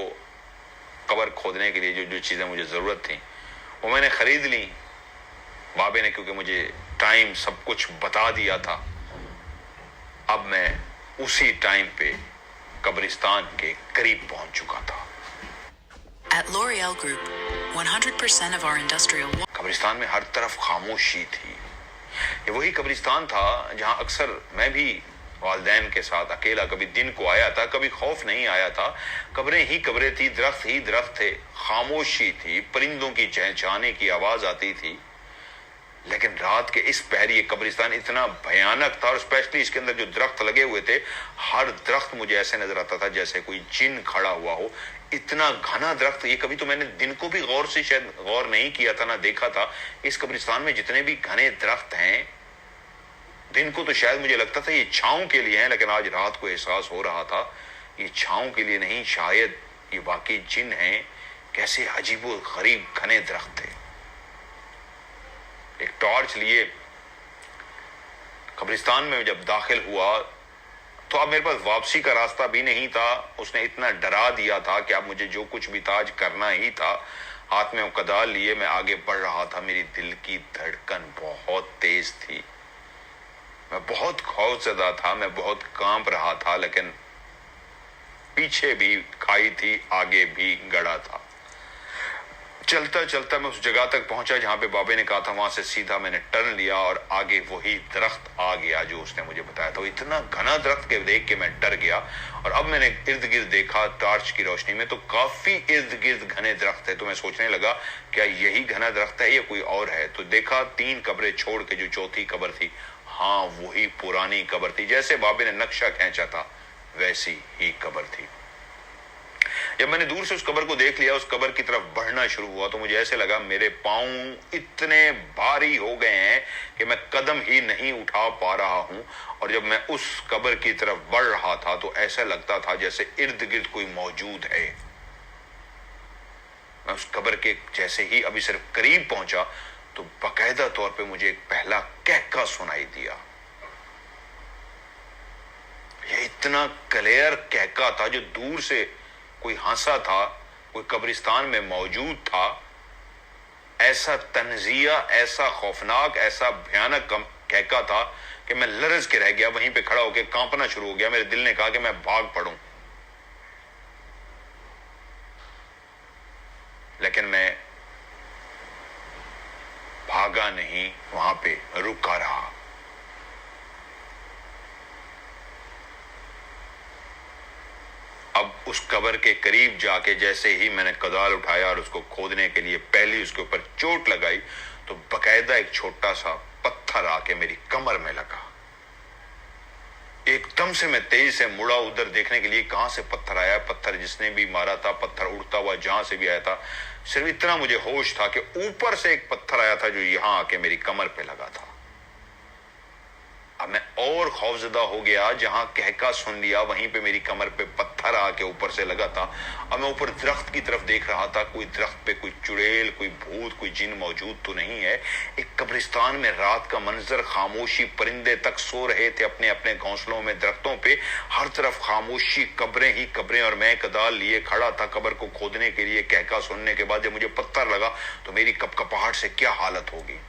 Speaker 1: قبر کھودنے کے لیے جو چیزیں مجھے ضرورت تھیں وہ میں نے خرید لی. بابے نے کیونکہ مجھے ٹائم سب کچھ بتا دیا تھا, اب میں اسی ٹائم پہ قبرستان کے قریب پہنچ چکا تھا.
Speaker 6: At L'Oreal Group, 100% of our industrial
Speaker 1: قبرستان میں ہر طرف خاموشی تھی. یہ وہی قبرستان تھا جہاں اکثر میں بھی والدین کے ساتھ اکیلا کبھی دن کو آیا تھا, کبھی خوف نہیں آیا تھا. قبریں ہی قبریں تھی, درخت ہی درخت تھے, خاموشی تھی, پرندوں کی چہچہانے کی آواز آتی تھی. لیکن رات کے اس پہر یہ قبرستان اتنا بھیانک تھا, اور اسپیشلی اس کے اندر جو درخت لگے ہوئے تھے, ہر درخت مجھے ایسے نظر آتا تھا جیسے کوئی جن کھڑا ہوا ہو. اتنا گھنا درخت, یہ کبھی تو میں نے دن کو بھی غور سے شاید غور نہیں کیا تھا, نہ دیکھا تھا. اس قبرستان میں جتنے بھی گھنے درخت ہیں دن کو تو شاید مجھے لگتا تھا یہ چھاؤں کے لیے ہیں, لیکن آج رات کو احساس ہو رہا تھا یہ چھاؤں کے لیے نہیں, شاید یہ واقعی جن ہیں. کیسے عجیب و غریب گھنے درخت تھے. ایک ٹارچ لیے قبرستان میں جب داخل ہوا تو اب میرے پاس واپسی کا راستہ بھی نہیں تھا. اس نے اتنا ڈرا دیا تھا کہ اب مجھے جو کچھ بھی تاج کرنا ہی تھا. ہاتھ میں کدال لیے میں آگے بڑھ رہا تھا. میری دل کی دھڑکن بہت تیز تھی, میں بہت خوف زدہ تھا, میں بہت کانپ رہا تھا, لیکن پیچھے بھی کھائی تھی, آگے بھی گڑا تھا. چلتا چلتا میں اس جگہ تک پہنچا جہاں پہ بابے نے کہا تھا, وہاں سے سیدھا میں نے ٹرن لیا اور آگے وہی درخت آ گیا جو اس نے مجھے بتایا تھا. اتنا گھنا درخت کے دیکھ کے میں ڈر گیا, اور اب میں نے ارد گرد دیکھا ٹارچ کی روشنی میں تو کافی ارد گرد گھنے درخت ہے. تو میں سوچنے لگا کیا یہی گھنا درخت ہے یا کوئی اور ہے. تو دیکھا 3 قبریں چھوڑ کے جو چوتھی قبر تھی, ہاں وہی پرانی قبر تھی, جیسے بابے نے نقشہ کھینچا تھا ویسی ہی قبر تھی. جب میں نے دور سے اس قبر کو دیکھ لیا, اس قبر کی طرف بڑھنا شروع ہوا, تو مجھے ایسے لگا میرے پاؤں اتنے بھاری ہو گئے ہیں کہ میں قدم ہی نہیں اٹھا پا رہا ہوں. اور جب میں اس قبر کی طرف بڑھ رہا تھا تو ایسا لگتا تھا جیسے ارد گرد کوئی موجود ہے. میں اس قبر کے جیسے ہی ابھی صرف قریب پہنچا تو باقاعدہ طور پہ مجھے ایک پہلا کہکا سنائی دیا. یہ اتنا کلیئر کہکا تھا جو دور سے کوئی ہنسا تھا, کوئی قبرستان میں موجود تھا. ایسا تنزیہ, ایسا خوفناک, ایسا بھیانک کہکا تھا کہ میں لرز کے رہ گیا, وہیں پہ کھڑا ہو کے کانپنا شروع ہو گیا. میرے دل نے کہا کہ میں بھاگ پڑوں, لیکن میں بھاگا نہیں, وہاں پہ رکا رہا. اب اس قبر کے قریب جا کے جیسے ہی میں نے کدال اٹھایا اور اس کو کھودنے کے لیے پہلی اس کے اوپر چوٹ لگائی تو باقاعدہ ایک چھوٹا سا پتھر آ کے میری کمر میں لگا. ایک دم سے میں تیز سے مڑا ادھر دیکھنے کے لیے کہاں سے پتھر آیا. پتھر جس نے بھی مارا تھا, پتھر اڑتا ہوا جہاں سے بھی آیا تھا. صرف اتنا مجھے ہوش تھا کہ اوپر سے ایک پتھر آیا تھا جو یہاں آ کے میری کمر پہ لگا تھا. अब मैं और खौफजदा हो गया, जहां कहका सुन लिया वहीं पे मेरी कमर पे पत्थर आके ऊपर से लगा था। अब मैं ऊपर दरख्त की तरफ देख रहा था, कोई दरख्त पे कोई चुड़ैल, कोई भूत, कोई जिन मौजूद तो नहीं है। एक कब्रिस्तान में रात का मंजर, खामोशी, परिंदे तक सो रहे थे अपने अपने घोंसलों में दरख्तों पे, हर तरफ खामोशी, कब्रें ही कब्रें, और मैं कदाल लिए खड़ा था कब्र को खोदने के लिए। कहका सुनने के बाद जब मुझे पत्थर लगा तो मेरी कपकपाहट से क्या हालत होगी।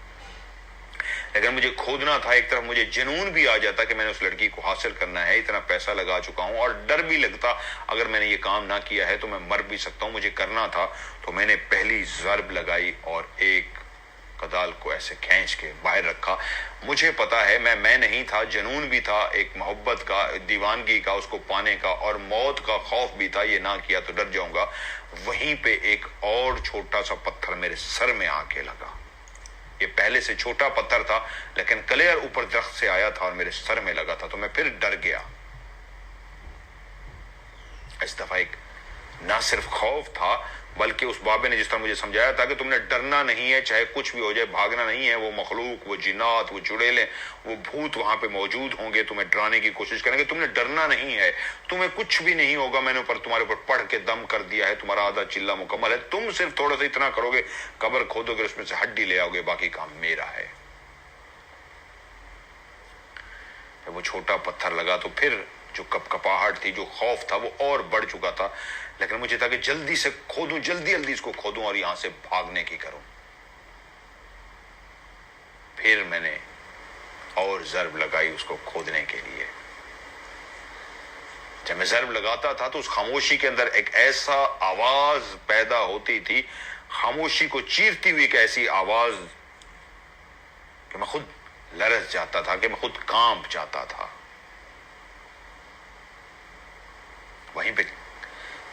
Speaker 1: लेकिन मुझे खोदना था। एक तरफ मुझे जुनून भी आ जाता कि मैंने उस लड़की को हासिल करना है, इतना पैसा लगा चुका हूं, और डर भी लगता अगर मैंने ये काम ना किया है तो मैं मर भी सकता हूं। मुझे करना था। तो मैंने पहली ज़रब लगाई और एक कदाल को ऐसे खींच के बाहर रखा। मुझे पता है मैं नहीं था, जुनून भी था, एक मोहब्बत का, दीवानगी का, उसको पाने का, और मौत का खौफ भी था। ये ना किया तो डर जाऊंगा। वहीं पे एक और छोटा सा पत्थर मेरे सर में आके लगा। ये पहले से छोटा पत्थर था लेकिन क्लियर ऊपर दरख्त से आया था और मेरे सर में लगा था। तो मैं फिर डर गया। इस दफा एक ना सिर्फ खौफ था बल्कि उस बाबे ने जिस तरह मुझे समझाया था कि तुमने डरना नहीं है, चाहे कुछ भी हो जाए, भागना नहीं है। वो मखलूक, वो जिन्नात, वो चुड़ैलें, वो भूत वहां पे मौजूद होंगे, तुम्हें डराने की कोशिश करेंगे। तुमने डरना नहीं है, तुम्हें कुछ भी नहीं होगा। मैंने ऊपर तुम्हारे ऊपर पढ़ के दम कर दिया है, तुम्हारा आधा चिल्ला मुकम्मल है। तुम सिर्फ थोड़ा सा इतना करोगे, कब्र खोदोगे, उसमें से हड्डी ले आओगे, बाकी काम मेरा है। जब वो छोटा पत्थर लगा तो फिर जो कपकपाहट थी, जो खौफ था, वो और बढ़ चुका था। लेकिन मुझे था कि जल्दी से खोदूं, जल्दी इसको खोदूं और यहां से भागने की करूं। फिर मैंने और ज़रब लगाई उसको खोदने के लिए। जब मैं ज़रब लगाता था तो उस खामोशी के अंदर एक ऐसा आवाज पैदा होती थी, खामोशी को चीरती हुई एक ऐसी आवाज कि मैं खुद लरस जाता था, कि मैं खुद कांप जाता था। वहीं पे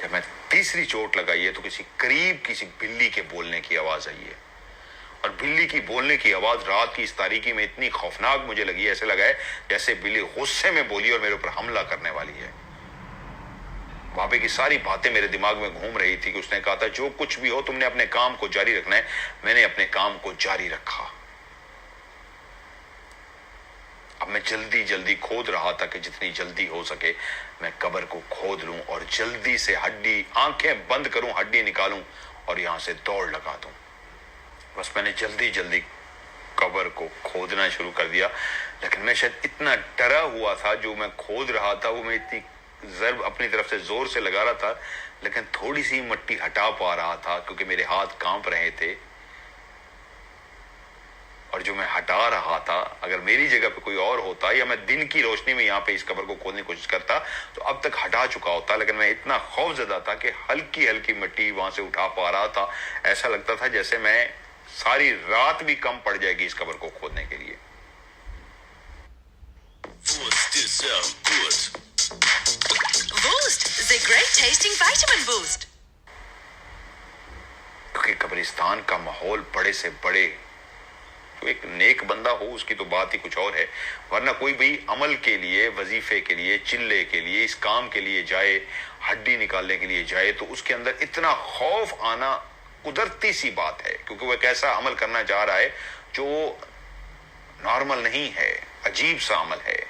Speaker 1: जब मैं तीसरी चोट लगाई है तो किसी बिल्ली के बोलने की आवाज आई है। और बिल्ली की बोलने की आवाज रात की इस तारीकी में इतनी खौफनाक मुझे लगी, ऐसे लगा है जैसे बिल्ली गुस्से में बोली और मेरे ऊपर हमला करने वाली है। बाबे की सारी बातें मेरे दिमाग में घूम रही थी कि उसने कहा था जो कुछ भी हो तुमने अपने काम को जारी रखना है। मैंने अपने काम को जारी रखा। अब मैं जल्दी खोद रहा था कि जितनी जल्दी हो सके मैं कब्र को खोद लूं और जल्दी से हड्डी, आंखें बंद करूं, हड्डी निकालूं और यहां से दौड़ लगा दूं। बस मैंने जल्दी कब्र को खोदना शुरू कर दिया। लेकिन मैं शायद इतना डरा हुआ था, जो मैं खोद रहा था वो मैं इतनी ज़रब अपनी तरफ से जोर से लगा रहा था लेकिन थोड़ी सी मिट्टी हटा पा रहा था क्योंकि मेरे हाथ कांप रहे थे। और जो मैं हटा रहा था, अगर मेरी जगह पे कोई और होता या मैं दिन की रोशनी में यहाँ पे इस कब्र को खोदने की कोशिश करता तो अब तक हटा चुका होता। लेकिन मैं इतना खौफजदा था कि हल्की मिट्टी वहां से उठा पा रहा था। ऐसा लगता था जैसे मैं सारी रात भी कम पड़ जाएगी इस कब्र को खोदने के लिए।
Speaker 5: Boost, the great tasting vitamin boost.
Speaker 1: क्योंकि कब्रिस्तान का माहौल बड़े से बड़े, तो एक नेक बंदा हो उसकी तो बात ही कुछ और है, वरना कोई भी अमल के लिए, वजीफे के लिए, चिल्ले के लिए, इस काम के लिए जाए, हड्डी निकालने के लिए जाए तो उसके अंदर इतना खौफ आना कुदरती सी बात है। क्योंकि वो एक ऐसा अमल करना चाह रहा है जो नॉर्मल नहीं है, अजीब सा अमल है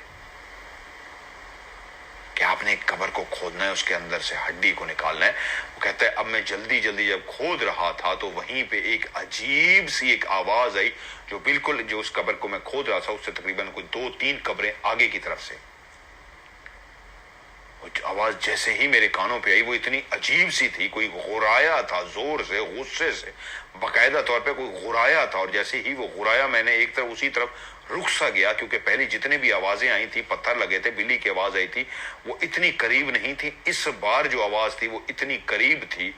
Speaker 1: कि आपने एक कब्र को खोदना है, उसके अंदर से हड्डी को निकालना है। वो कहता है अब मैं जल्दी जब खोद रहा था तो वहीं पे एक अजीब सी एक आवाज आई जो बिल्कुल जो उस कब्र को मैं खोद रहा था उससे तकरीबन कोई 2-3 कब्रें आगे की तरफ से। आवाज जैसे ही मेरे कानों पे आई वो इतनी अजीब सी थी, कोई गुराया था जोर से, गुस्से से, बाकायदा तौर पे कोई गुराया था। और जैसे ही वो गुराया मैंने एक तरफ उसी तरफ रुक सा गया क्योंकि पहले जितने भी आवाजें आई थी, पत्थर लगे थे, बिल्ली की आवाज आई थी, वो इतनी करीब नहीं थी। इस बार जो आवाज थी वो इतनी करीब थी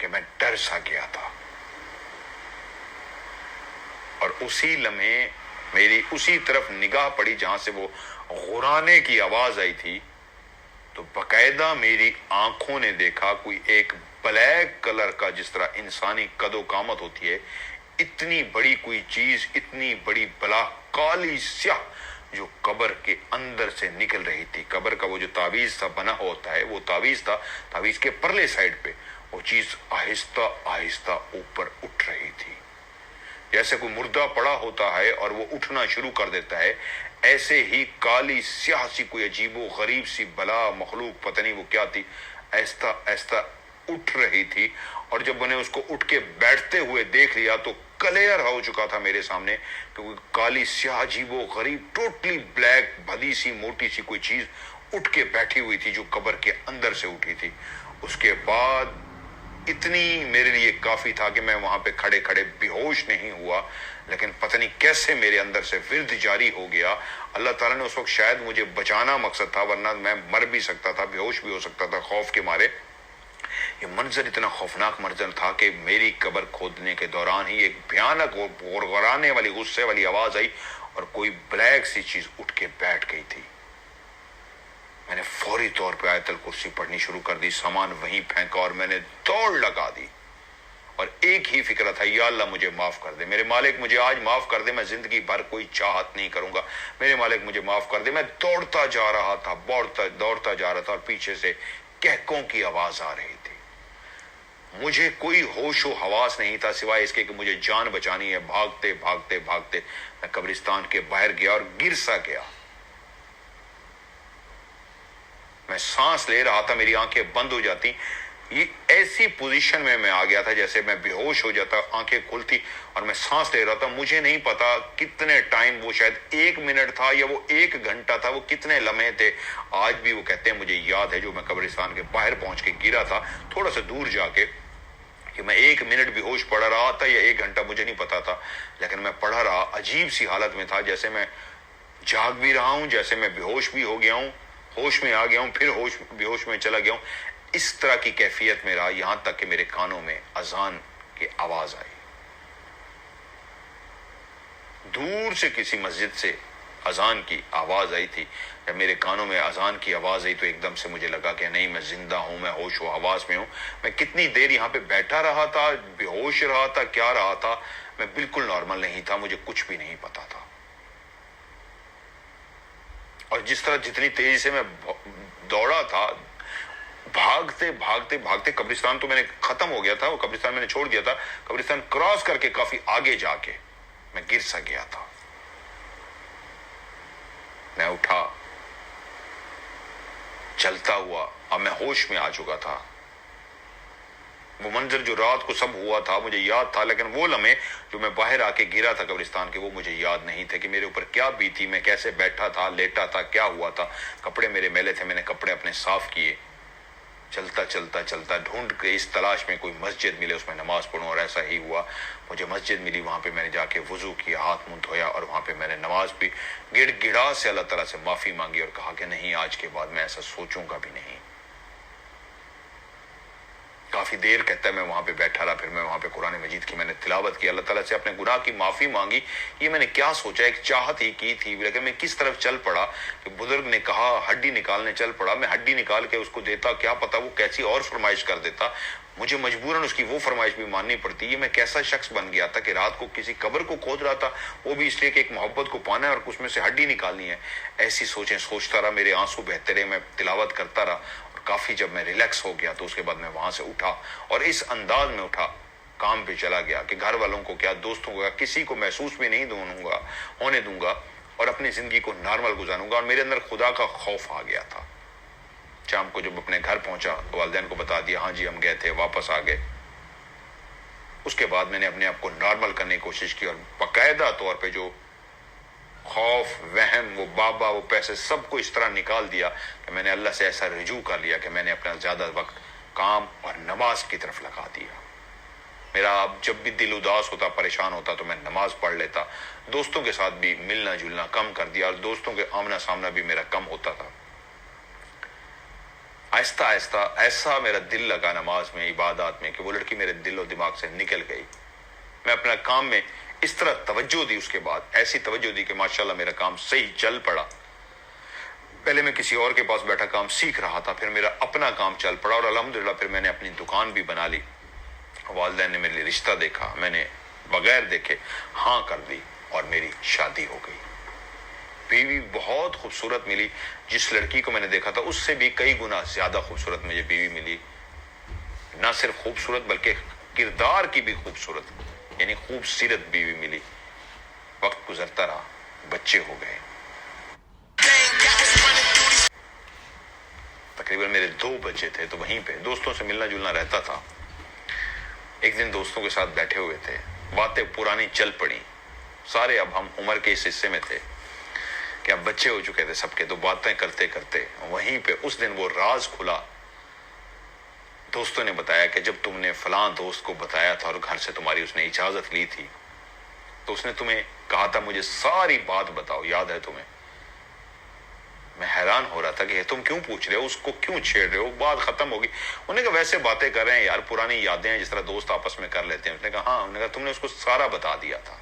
Speaker 1: कि मैं डर सा गया था। और उसी लम्हे मेरी उसी तरफ निगाह पड़ी जहां से वो गुराने की आवाज आई थी तो बाकायदा मेरी आंखों ने देखा कोई एक ब्लैक कलर का, जिस तरह इंसानी कदो कामत होती है, इतनी बड़ी कोई चीज, इतनी बड़ी बला काली स्याह जो कब्र के अंदर से निकल रही थी। कब्र का वो जो तावीज था बना होता है, वो तावीज था, तावीज के परले साइड पे वो चीज आहिस्ता आहिस्ता ऊपर उठ रही थी। جیسے کوئی مردہ پڑا ہوتا ہے اور وہ اٹھنا شروع کر دیتا ہے، ایسے ہی کالی سیاہ سی کوئی عجیب و غریب سی بلا مخلوق، پتہ نہیں وہ کیا تھی، ایستا ایستا اٹھ رہی تھی. اور جب میں نے اس کو اٹھ کے بیٹھتے ہوئے دیکھ لیا تو کلیئر ہو چکا تھا میرے سامنے کہ وہ کالی سیاہ عجیب و غریب ٹوٹلی بلیک بھدی سی موٹی سی کوئی چیز اٹھ کے بیٹھی ہوئی تھی جو قبر کے اندر سے اٹھی تھی. اس کے بعد اتنی میرے لیے کافی تھا کہ میں وہاں پہ کھڑے کھڑے بے ہوش نہیں ہوا، لیکن پتہ نہیں کیسے میرے اندر سے ورد جاری ہو گیا. اللہ تعالیٰ نے اس وقت شاید مجھے بچانا مقصد تھا، ورنہ میں مر بھی سکتا تھا، بے ہوش بھی ہو سکتا تھا خوف کے مارے. یہ منظر اتنا خوفناک منظر تھا کہ میری قبر کھودنے کے دوران ہی ایک بھیانک غرغرانے والی غصے والی آواز آئی اور کوئی بلیک سی چیز اٹھ کے بیٹھ گئی تھی. میں نے فوری طور پہ آیت الکرسی پڑھنی شروع کر دی، سامان وہیں پھینکا اور میں نے دوڑ لگا دی. اور ایک ہی فکر تھا، یا اللہ مجھے معاف کر دے، میرے مالک مجھے آج معاف کر دے، میں زندگی بھر کوئی چاہت نہیں کروں گا، میرے مالک مجھے معاف کر دے. میں دوڑتا جا رہا تھا، دوڑتا جا رہا تھا اور پیچھے سے کہکوں کی آواز آ رہی تھی. مجھے کوئی ہوش و حواس نہیں تھا سوائے اس کے کہ مجھے جان بچانی ہے. بھاگتے بھاگتے بھاگتے میں قبرستان کے باہر گیا اور گر سا گیا. میں سانس لے رہا تھا، میری آنکھیں بند ہو جاتی. یہ ایسی پوزیشن میں آ گیا تھا جیسے میں بے ہوش ہو جاتا، آنکھیں کھلتی اور میں سانس لے رہا تھا. مجھے نہیں پتا کتنے ٹائم، وہ شاید 1 منٹ تھا یا وہ 1 گھنٹہ تھا، وہ کتنے لمحے تھے آج بھی وہ کہتے ہیں مجھے یاد ہے. جو میں قبرستان کے باہر پہنچ کے گرا تھا تھوڑا سا دور جا کے، کہ میں 1 منٹ بھی ہوش پڑ رہا تھا یا 1 گھنٹہ مجھے نہیں پتا تھا، لیکن میں پڑھا رہا. عجیب سی حالت میں تھا، جیسے میں جاگ بھی رہا ہوں، جیسے میں بے ہوش بھی ہو گیا ہوں، ہوش میں آ گیا ہوں، پھر بے ہوش میں چلا گیا ہوں. اس طرح کی کیفیت میں رہا یہاں تک کہ میرے کانوں میں اذان کی آواز آئی. دور سے کسی مسجد سے اذان کی آواز آئی تھی. جب میرے کانوں میں اذان کی آواز آئی تو ایک دم سے مجھے لگا کہ نہیں، میں زندہ ہوں، میں ہوش و حواس میں ہوں. میں کتنی دیر یہاں پہ بیٹھا رہا تھا، بے ہوش رہا تھا، کیا رہا تھا، میں بالکل نارمل نہیں تھا، مجھے کچھ بھی نہیں پتا تھا. اور جس طرح جتنی تیزی سے میں دوڑا تھا، بھاگتے بھاگتے بھاگتے، قبرستان تو میں نے ختم ہو گیا تھا، وہ قبرستان میں نے چھوڑ دیا تھا، قبرستان کراس کر کے کافی آگے جا کے میں گر سا گیا تھا. میں اٹھا، چلتا ہوا، اب میں ہوش میں آ چکا تھا. وہ منظر جو رات کو سب ہوا تھا مجھے یاد تھا، لیکن وہ لمحے جو میں باہر آ کے گرا تھا قبرستان کے، وہ مجھے یاد نہیں تھے کہ میرے اوپر کیا بیتی، میں کیسے بیٹھا تھا، لیٹا تھا، کیا ہوا تھا. کپڑے میرے میلے تھے، میں نے کپڑے اپنے صاف کیے. چلتا چلتا چلتا ڈھونڈ کے اس تلاش میں کوئی مسجد ملے اس میں نماز پڑھوں، اور ایسا ہی ہوا. مجھے مسجد ملی، وہاں پہ میں نے جا کے وضو کیا، ہاتھ منہ دھویا اور وہاں پہ میں نے نماز بھی گڑ گڑا سے اللہ تعالیٰ سے معافی مانگی اور کہا کہ نہیں، آج کے بعد میں ایسا سوچوں گا بھی نہیں. کافی دیر کہتا ہے میں وہاں پہ بیٹھا رہا. پھر میں وہاں پہ قرآن مجید کی میں نے تلاوت کی، اللہ تعالیٰ سے اپنے گناہ کی معافی مانگی. یہ میں نے کیا سوچا، ایک چاہت ہی کی تھی، لیکن میں کس طرف چل پڑا کہ بزرگ نے کہا ہڈی نکالنے چل پڑا. میں ہڈی نکال کے اس کو دیتا، کیا پتا وہ کیسی اور فرمائش کر دیتا، مجھے مجبوراً اس کی وہ فرمائش بھی ماننی پڑتی. یہ میں کیسا شخص بن گیا تھا کہ رات کو کسی قبر کو کھود رہا تھا، وہ بھی اس لیے کہ ایک محبت کو پانا ہے اور اس میں سے ہڈی نکالنی ہے. ایسی سوچیں سوچتا رہا، میرے آنسو بہتے رہے، میں تلاوت کرتا رہا. کافی جب میں ریلیکس ہو گیا تو اس کے بعد میں وہاں سے اٹھا اور اس انداز میں اٹھا، کام پہ چلا گیا کہ گھر والوں کو کیا، دوستوں کو کیا، کسی کو محسوس بھی نہیں ہونے دوں گا اور اپنی زندگی کو نارمل گزاروں گا. اور میرے اندر خدا کا خوف آ گیا تھا. شام کو جب اپنے گھر پہنچا تو والدین کو بتا دیا ہاں جی ہم گئے تھے، واپس آ گئے. اس کے بعد میں نے اپنے آپ کو نارمل کرنے کی کوشش کی اور باقاعدہ طور پہ جو خوف، وہم، وہ بابا، وہ پیسے، سب کو اس طرح نکال دیا کہ میں نے اللہ سے ایسا رجوع کر لیا کہ میں نے اپنا زیادہ وقت کام اور نماز کی طرف لگا دیا. میرا اب جب بھی دل اداس ہوتا، پریشان ہوتا تو میں نماز پڑھ لیتا. دوستوں کے ساتھ بھی ملنا جلنا کم کر دیا اور دوستوں کے آمنا سامنا بھی میرا کم ہوتا تھا. آہستہ آہستہ ایسا میرا دل لگا نماز میں، عبادات میں، کہ وہ لڑکی میرے دل و دماغ سے نکل گئی. میں اپنا کام میں اس طرح توجہ دی، اس کے بعد ایسی توجہ دی کہ ماشاءاللہ میرا کام صحیح چل پڑا. پہلے میں کسی اور کے پاس بیٹھا کام سیکھ رہا تھا، پھر میرا اپنا کام چل پڑا اور الحمدللہ پھر میں نے اپنی دکان بھی بنا لی. والدین نے میرے لیے رشتہ دیکھا، میں نے بغیر دیکھے ہاں کر دی اور میری شادی ہو گئی. بیوی بہت خوبصورت ملی. جس لڑکی کو میں نے دیکھا تھا اس سے بھی کئی گنا زیادہ خوبصورت مجھے بیوی ملی. نہ صرف خوبصورت بلکہ کردار کی بھی خوبصورت. यानी खूबसूरत बीवी मिली, वक्त गुजरता रहा, बच्चे हो गए। तकरीबन मेरे 2 बच्चे थे, तो वहीं पे दोस्तों से मिलना जुलना रहता था। एक दिन दोस्तों के साथ बैठे हुए थे, बातें पुरानी चल पड़ी सारे। अब हम उम्र के इस हिस्से में थे कि अब बच्चे हो चुके थे सबके, तो बातें करते करते वहीं पे उस दिन वो राज खुला। दोस्तों ने बताया कि जब तुमने फलां दोस्त को बताया था और घर से तुम्हारी उसने इजाजत ली थी, तो उसने तुम्हें कहा था मुझे सारी बात बताओ, याद है तुम्हें? मैं हैरान हो रहा था कि तुम क्यों पूछ रहे हो, उसको क्यों छेड़ रहे हो, बात खत्म होगी। उन्होंने कहा वैसे बातें कर रहे हैं यार, पुरानी यादें हैं जिस तरह दोस्त आपस में कर लेते हैं। उसने कहा हाँ। उन्होंने कहा तुमने उसको सारा बता दिया था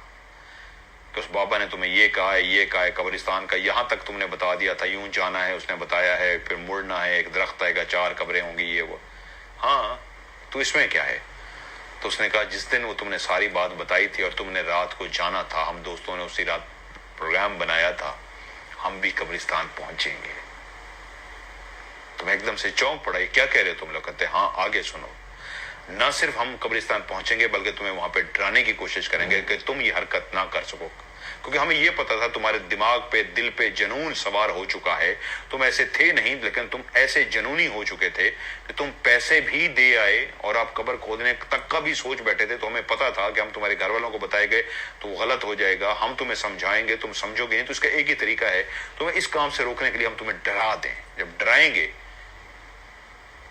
Speaker 1: कि उस बाबा ने तुम्हें ये कहा है कब्रिस्तान का, यहां तक तुमने बता दिया था, यूं जाना है उसने बताया है, फिर मुड़ना है, एक दरख्त आएगा, 4 कब्रें होंगी, ये वो। हाँ, तो इसमें क्या है? तो उसने कहा जिस दिन वो तुमने सारी बात बताई थी और तुमने रात को जाना था, हम दोस्तों ने उसी रात प्रोग्राम बनाया था, हम भी कब्रिस्तान पहुंचेंगे। तो मैं एकदम से चौंक पड़ा, ये क्या कह रहे हो तुम लोग? कहते हाँ आगे सुनो, ना सिर्फ हम कब्रिस्तान पहुंचेंगे बल्कि तुम्हें वहां पे डराने की कोशिश करेंगे कि तुम ये हरकत ना कर सको, क्योंकि हमें ये पता था तुम्हारे दिमाग पे, दिल पे जनून सवार हो चुका है। तुम ऐसे थे नहीं, लेकिन तुम ऐसे जनूनी हो चुके थे कि तुम पैसे भी दे आए और आप कब्र खोदने तक का भी सोच बैठे थे। तो हमें पता था कि हम तुम्हारे घर वालों को बताए गए तो गलत हो जाएगा, हम तुम्हें समझाएंगे, तुम समझोगे नहीं। तो इसका एक ही तरीका है, तुम्हें इस काम से रोकने के लिए हम तुम्हें डरा दें। जब डराएंगे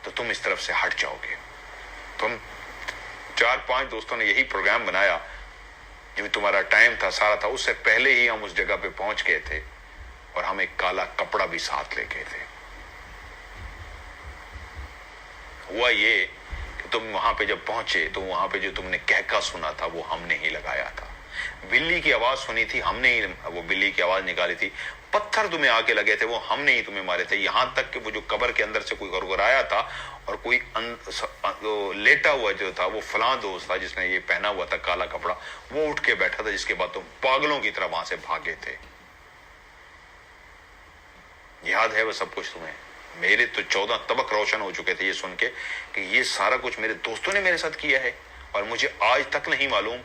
Speaker 1: तो तुम इस तरफ से हट जाओगे। तो हम 4-5 दोस्तों ने यही प्रोग्राम बनाया, जो तुम्हारा टाइम था सारा था, उससे पहले ही हम उस जगह पे पहुंच गए थे और हम एक काला कपड़ा भी साथ ले गए थे। हुआ ये कि तुम वहां पे जब पहुंचे तो वहां पे जो तुमने कहका सुना था वो हमने ही लगाया था। बिल्ली की आवाज सुनी थी, हमने ही वो बिल्ली की आवाज निकाली थी। पत्थर तुम्हें आके लगे थे, वो हमने ही तुम्हें मारे थे। यहां तक कि वो जो कब्र के अंदर से कोई गुरगुराया था और कोई लेटा हुआ जो था वो फलां दोस्त था जिसने ये पहना हुआ था काला कपड़ा, वो उठ के बैठा था, जिसके बाद तुम पागलों की तरह वहां से भागे थे। याद है वो सब कुछ तुम्हें? मेरे तो 14 तबक रोशन हो चुके थे ये सुन के कि ये सारा कुछ मेरे दोस्तों ने मेरे साथ किया है और मुझे आज तक नहीं मालूम।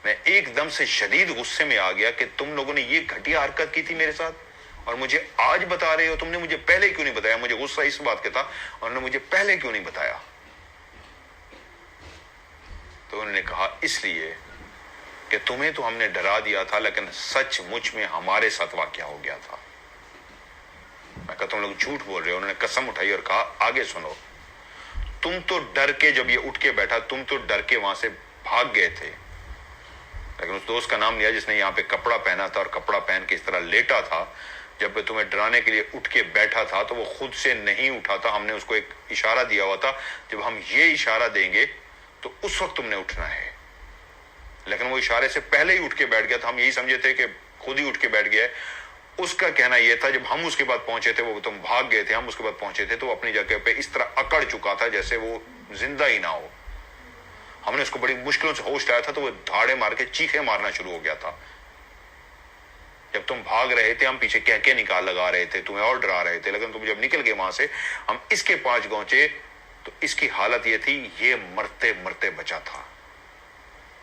Speaker 1: मैं एकदम से शदीद गुस्से में आ गया कि तुम लोगों ने ये घटिया हरकत की थी मेरे साथ और मुझे आज बता रहे हो। तुमने मुझे पहले क्यों नहीं बताया? मुझे गुस्सा इस बात का था और उन्होंने मुझे पहले क्यों नहीं बताया? तो उन्होंने कहा इसलिए कि तुम्हें तो हमने डरा दिया था, लेकिन सचमुच में हमारे साथ वाकया हो गया था। मैं कहा तुम लोग झूठ बोल रहे हो। उन्होंने कसम उठाई और कहा आगे सुनो, तुम तो डर के, जब ये उठ के बैठा, तुम तो डर के वहां से भाग गए थे, लेकिन उस दोस्त का नाम लिया जिसने यहाँ पे कपड़ा पहना था और कपड़ा पहन के इस तरह लेटा था। जब मैं तुम्हें डराने के लिए उठ के बैठा था तो वो खुद से नहीं उठा था, हमने उसको एक इशारा दिया हुआ था, जब हम ये इशारा देंगे तो उस वक्त तुमने उठना है। लेकिन वो इशारे से पहले ही उठ के बैठ गया था। हम यही समझे थे कि खुद ही उठ के बैठ गया है। उसका कहना यह था जब हम उसके बाद पहुंचे थे, वो तुम भाग गए थे, हम उसके बाद पहुंचे थे तो वो अपनी जगह पे इस तरह अकड़ चुका था जैसे वो जिंदा ही ना हो। हमने उसको बड़ी मुश्किलों से होश लाया था तो वो धाड़े मार के चीखे मारना शुरू हो गया था। जब तुम भाग रहे थे हम पीछे कह के निकाल लगा रहे थे, तुम्हें और डरा रहे थे, लेकिन तुम जब निकल गए वहां से, हम इसके 5 पहुंचे तो इसकी हालत ये थी, ये मरते मरते बचा था।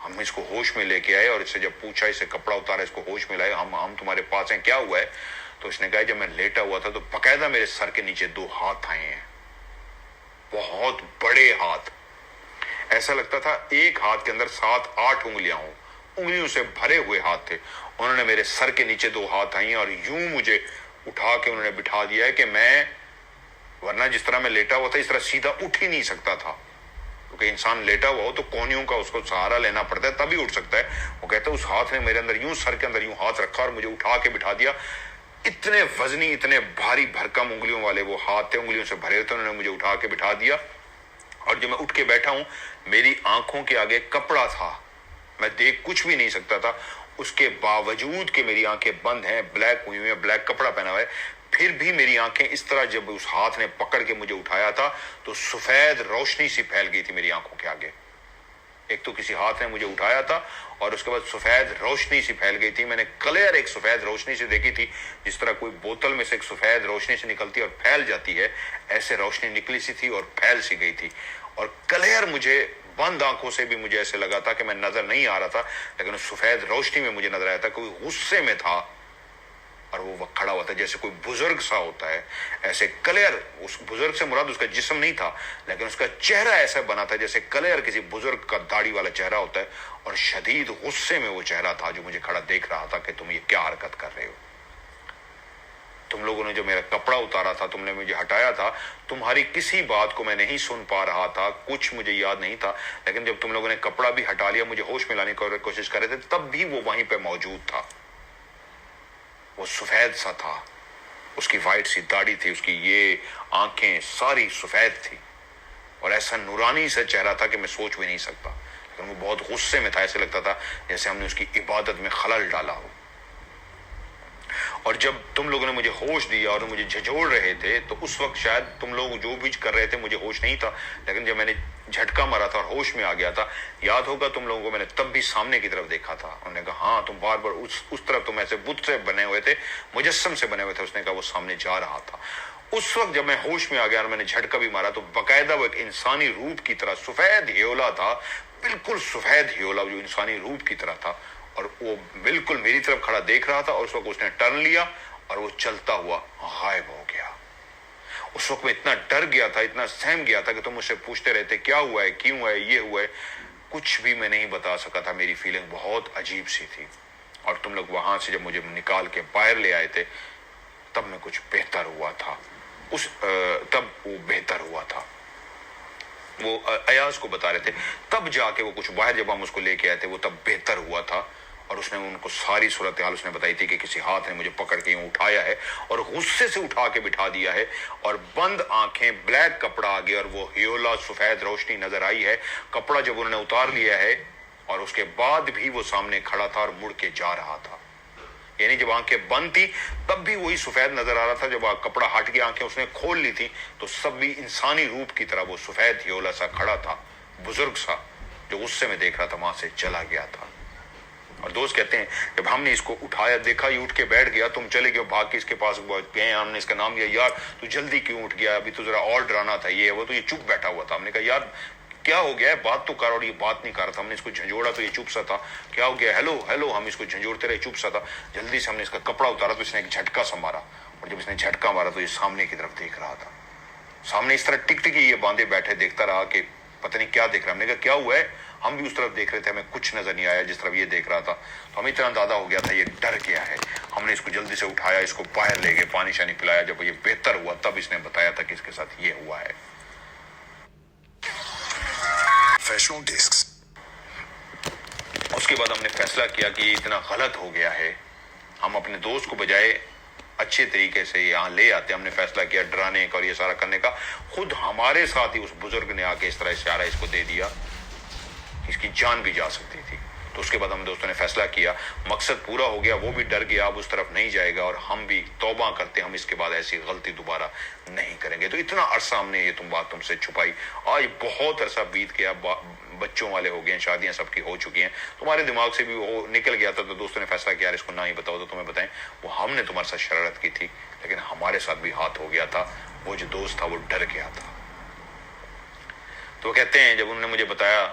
Speaker 1: हम इसको होश में लेके आए और इससे जब पूछा, इसे कपड़ा उतारा, इसको होश में लाए, हम तुम्हारे पास हैं, क्या हुआ है? तो इसने कहा जब मैं लेटा हुआ था तो बकायदा मेरे सर के नीचे 2 हाथ आए हैं, बहुत बड़े हाथ। ऐसा लगता था एक हाथ के अंदर 7-8 उंगलियां हों, उंगलियों से भरे हुए हाथ थे। उन्होंने मेरे सर के नीचे 2 हाथ आई और यूं मुझे उठा के उन्होंने बिठा दिया है कि मैं, वरना जिस तरह मैं लेटा हुआ था इस तरह सीधा उठ ही नहीं सकता था, क्योंकि इंसान लेटा हुआ हो तो कोहनियों का उसको सहारा लेना पड़ता है तभी उठ सकता है। वो कहता है उस हाथ ने मेरे अंदर यूं, सर के अंदर यूं हाथ रखा और मुझे उठा के बिठा दिया। इतने वजनी, इतने भारी भरकम उंगलियों वाले वो हाथ थे, उंगलियों से भरे थे। उन्होंने मुझे उठा के बिठा दिया और जब मैं उठ के बैठा हूं, मेरी आंखों के आगे कपड़ा था, मैं देख कुछ भी नहीं सकता था। उसके बावजूद कि मेरी आंखें बंद हैं, ब्लैक हुई हुई है, ब्लैक कपड़ा पहना हुआ है, फिर भी मेरी आंखें इस तरह, जब उस हाथ ने पकड़ के मुझे उठाया था तो सफेद रोशनी सी फैल गई थी मेरी आंखों के आगे। एक तो किसी हाथ ने मुझे उठाया था और उसके बाद सफेद रोशनी सी फैल गई थी। मैंने क्लियर एक सफेद रोशनी से देखी थी, जिस तरह कोई बोतल में से एक सफेद रोशनी से निकलती है और फैल जाती है, ऐसे रोशनी निकली सी थी और फैल सी गई थी। और क्लियर मुझे बंद आंखों से भी मुझे ऐसे लगा था कि मैं नजर नहीं आ रहा था, लेकिन उस सफेद रोशनी में मुझे नजर आया था कोई गुस्से में था और वो खड़ा हुआ था जैसे कोई बुजुर्ग सा होता है, ऐसे क्लियर। उस बुजुर्ग से मुराद उसका जिस्म नहीं था, लेकिन उसका चेहरा ऐसा बना था जैसे क्लियर किसी बुजुर्ग का दाढ़ी वाला चेहरा होता है, और शदीद गुस्से में वो चेहरा था जो मुझे खड़ा देख रहा था कि तुम ये क्या हरकत कर रहे हो। तुम लोगों ने जो मेरा कपड़ा उतारा था, तुमने मुझे हटाया था, तुम्हारी किसी बात को मैं नहीं सुन पा रहा था, कुछ मुझे याद नहीं था, लेकिन जब तुम लोगों ने कपड़ा भी हटा लिया, मुझे होश में लाने की कोशिश कर रहे थे, तब भी वो वहीं पे मौजूद था। वो सफेद सा था, उसकी वाइट सी दाढ़ी थी, उसकी ये आंखें सारी सफेद थी और ऐसा नूरानी सा चेहरा था कि मैं सोच भी नहीं सकता। लेकिन वो बहुत गुस्से में था, ऐसे लगता था जैसे हमने उसकी इबादत में खलल डाला हो। और जब तुम लोगों ने मुझे होश दिया और मुझे झंझोड़ रहे थे, तो उस वक्त शायद तुम लोग जो भी कर रहे थे मुझे होश नहीं था, लेकिन जब मैंने झटका मारा था और होश में आ गया था, याद होगा तुम लोगों को मैंने तब भी सामने की तरफ देखा था। उन्होंने कहा हाँ, तुम बार बार उस तरफ, तुम ऐसे बुत से बने हुए थे, मुजस्सम से बने हुए थे। उसने कहा वो सामने जा रहा था। उस वक्त जब मैं होश में आ गया और मैंने झटका भी मारा, तो बाकायदा वो एक इंसानी रूप की तरह सफेद हियोला था, बिल्कुल सफेद हियोला जो इंसानी रूप की तरह था, और वो बिल्कुल मेरी तरफ खड़ा देख रहा था। और उस वक्त उसने टर्न लिया और वो चलता हुआ गायब हो गया। उस वक्त मैं इतना डर गया था, इतना सहम गया था कि तुम मुझसे पूछते रहते क्या हुआ है, क्यों हुआ है, ये हुआ है, कुछ भी मैं नहीं बता सका था। मेरी फीलिंग बहुत अजीब सी थी। और तुम लोग वहां से जब मुझे निकाल के बाहर ले आए थे, तब मैं कुछ बेहतर हुआ था। तब वो बेहतर हुआ था। वो अयाज को बता रहे थे, तब जाके वो कुछ बाहर जब हम उसको लेके आए थे, वो तब बेहतर हुआ था। और उसने उनको सारी सूरत हाल उसने बताई थी कि किसी हाथ ने मुझे पकड़ के यूं उठाया है और गुस्से से उठा के बिठा दिया है, और बंद आंखें, ब्लैक कपड़ा आ गया और वो हियोला सफेद रोशनी नजर आई है। कपड़ा जब उन्होंने उतार लिया है और उसके बाद भी वो सामने खड़ा था और मुड़ के जा रहा था। यानी जब आंखें बंद थी तब भी वही सफेद नजर आ रहा था, जब कपड़ा हट के आंखें उसने खोल ली थी तो सब भी इंसानी रूप की तरह वो सफेद हियोला सा खड़ा था, बुजुर्ग सा, जो गुस्से में देख रहा था, वहां से चला गया था। और दोस्त कहते हैं जब हमने इसको उठाया, देखा ये उठ के बैठ गया, तुम चले गए भाग के इसके पास गए, हमने इसका नाम लिया, यार तू जल्दी क्यों उठ गया, अभी तो जरा और डराना था, ये वो, तो ये चुप बैठा हुआ था। हमने कहा यार क्या हो गया है, बात तो कर, और ये बात नहीं कर रहा था। हमने इसको झंझोड़ा तो ये चुप सा था, क्या हो गया, हेलो हेलो, हम इसको झंझोड़ते रहे, चुप सा था। जल्दी से हमने इसका कपड़ा उतारा तो इसने एक झटका सा मारा, और जब इसने झटका मारा तो ये सामने की तरफ देख रहा था। सामने इस तरह टिक टिक ये बांधे बैठे देखता रहा कि पता नहीं क्या देख रहा है। हमने कहा क्या हुआ है, हम भी उस तरफ देख रहे थे, हमें कुछ नजर नहीं आया जिस तरफ ये देख रहा था। तो हमें इतना अंदाजा हो गया था ये डर गया है। हमने इसको जल्दी से उठाया, इसको बाहर ले गए, पानी शानी पिलाया। जब ये बेहतर हुआ तब इसने बताया था कि इसके साथ ये हुआ है।
Speaker 2: Professional discs.
Speaker 1: उसके बाद हमने फैसला किया कि इतना गलत हो गया है, हम अपने दोस्त को बजाय अच्छे तरीके से यहाँ ले आते। हमने फैसला किया डराने का और ये सारा करने का। खुद हमारे साथ ही उस बुजुर्ग ने आके इस तरह इशारा इसको दे दिया, इसकी जान भी जा सकती थी। तो उसके बाद हम दोस्तों ने फैसला किया, मकसद पूरा हो गया, वो भी डर गया, अब उस तरफ नहीं जाएगा, और हम भी तौबा करते, हम इसके बाद ऐसी गलती दोबारा नहीं करेंगे। तो इतना अरसा हमने ये बात तुमसे छुपाई, आज बहुत अरसा बीत गया, बच्चों वाले हो गए, शादियां सबकी हो चुकी हैं, तुम्हारे दिमाग से भी वो निकल गया था। तो दोस्तों ने फैसला किया इसको ना ही बताओ तो तुम्हें बताएं। वो हमने तुम्हारे साथ शरारत की थी, लेकिन हमारे साथ भी हाथ हो गया था। वो जो दोस्त था वो डर गया था। तो कहते हैं जब उन्होंने मुझे बताया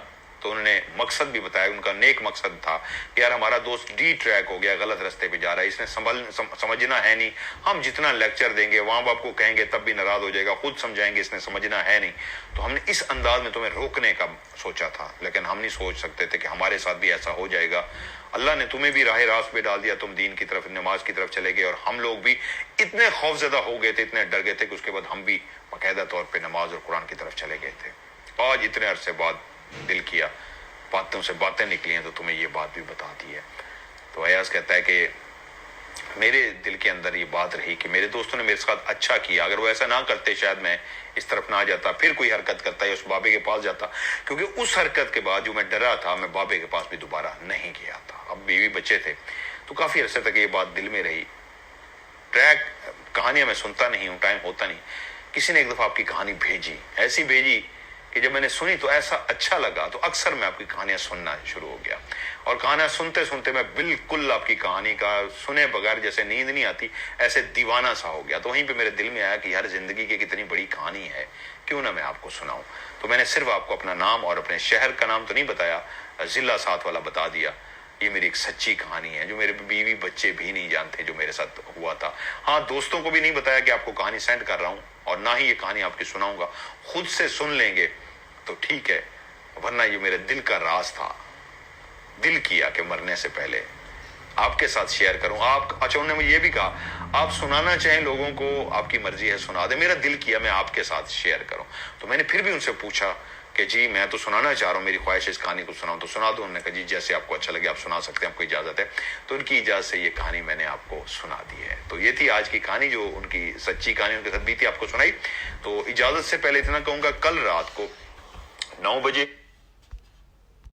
Speaker 1: तो उन्होंने मकसद भी बताया, उनका नेक मकसद था कि यार हमारा दोस्त डी ट्रैक हो गया, गलत रास्ते पे जा रहा है, इसने समझना है नहीं, हम जितना लेक्चर देंगे माँ बाप को कहेंगे तब भी नाराज हो जाएगा, खुद समझाएंगे इसने समझना है नहीं। तो हमने इस अंदाज में तुम्हें रोकने का सोचा था, लेकिन हम नहीं सोच सकते थे कि हमारे साथ भी ऐसा हो जाएगा। अल्लाह ने तुम्हें भी राह रास्त पे डाल दिया, तुम दीन की तरफ, नमाज की तरफ चले गए, और हम लोग भी इतने खौफजदा हो गए थे, इतने डर गए थे कि उसके बाद हम भी बाकायदा तौर पर नमाज और कुरान की तरफ चले गए थे। आज इतने अरसे बाद दिल किया, बातों से बातें निकली हैं तो तुम्हें ये बात भी बता दी है। तो अयाज कहता है कि मेरे दिल के अंदर ये बात रही कि मेरे दोस्तों ने मेरे साथ अच्छा किया, अगर वो ऐसा ना करते शायद मैं इस तरफ ना जाता, फिर कोई हरकत करता या उस बाबे के पास जाता। क्योंकि उस हरकत के बाद जो मैं डरा था, मैं बाबे के पास भी दोबारा नहीं गया था। अब बीवी बच्चे थे तो काफी अरसे तक ये बात दिल में रही। ट्रैक कहानियां मैं सुनता नहीं हूँ, टाइम होता नहीं। किसी ने एक दफा आपकी कहानी भेजी, ऐसी भेजी کہ جب میں نے سنی تو ایسا اچھا لگا تو اکثر میں آپ کی کہانیاں سننا شروع ہو گیا، اور کہانیاں سنتے سنتے میں بالکل آپ کی کہانی کا سنے بغیر جیسے نیند نہیں آتی ایسے دیوانہ سا ہو گیا. تو وہیں پہ میرے دل میں آیا کہ یار زندگی کی کتنی بڑی کہانی ہے، کیوں نہ میں آپ کو سناؤں. تو میں نے صرف آپ کو اپنا نام اور اپنے شہر کا نام تو نہیں بتایا، ضلع ساتھ والا بتا دیا. یہ میری ایک سچی کہانی ہے جو میرے بیوی بچے بھی نہیں جانتے جو میرے ساتھ ہوا تھا. ہاں دوستوں کو بھی نہیں بتایا کہ آپ کو کہانی سینڈ کر رہا ہوں، اور نہ ہی یہ کہانی آپ کی سناؤں گا. خود سے سن لیں گے تو ٹھیک ہے، ورنہ یہ میرے دل کا راز تھا. دل کیا کہ مرنے سے پہلے آپ کے ساتھ شیئر کروں. اچھا انہوں نے مجھے یہ بھی کہا آپ سنانا چاہیں لوگوں کو آپ کی مرضی ہے سنا دیں. میرا دل کیا میں آپ کے ساتھ شیئر کروں. تو میں نے پھر بھی ان سے پوچھا کہ جی میں تو سنانا چاہ رہا ہوں، میری خواہش ہے اس کہانی کو سناؤں تو سنا دوں. انہوں نے کہا جی جیسے آپ کو اچھا لگے آپ سنا سکتے ہیں، آپ کو اجازت ہے. تو ان کی اجازت سے یہ کہانی میں نے آپ کو سنا دی ہے. تو یہ تھی آج کی کہانی جو ان کی سچی کہانی ان کے ساتھ بھی تھی، آپ کو سنائی. تو اجازت سے پہلے اتنا کہوں گا، کل رات کو 9 بجے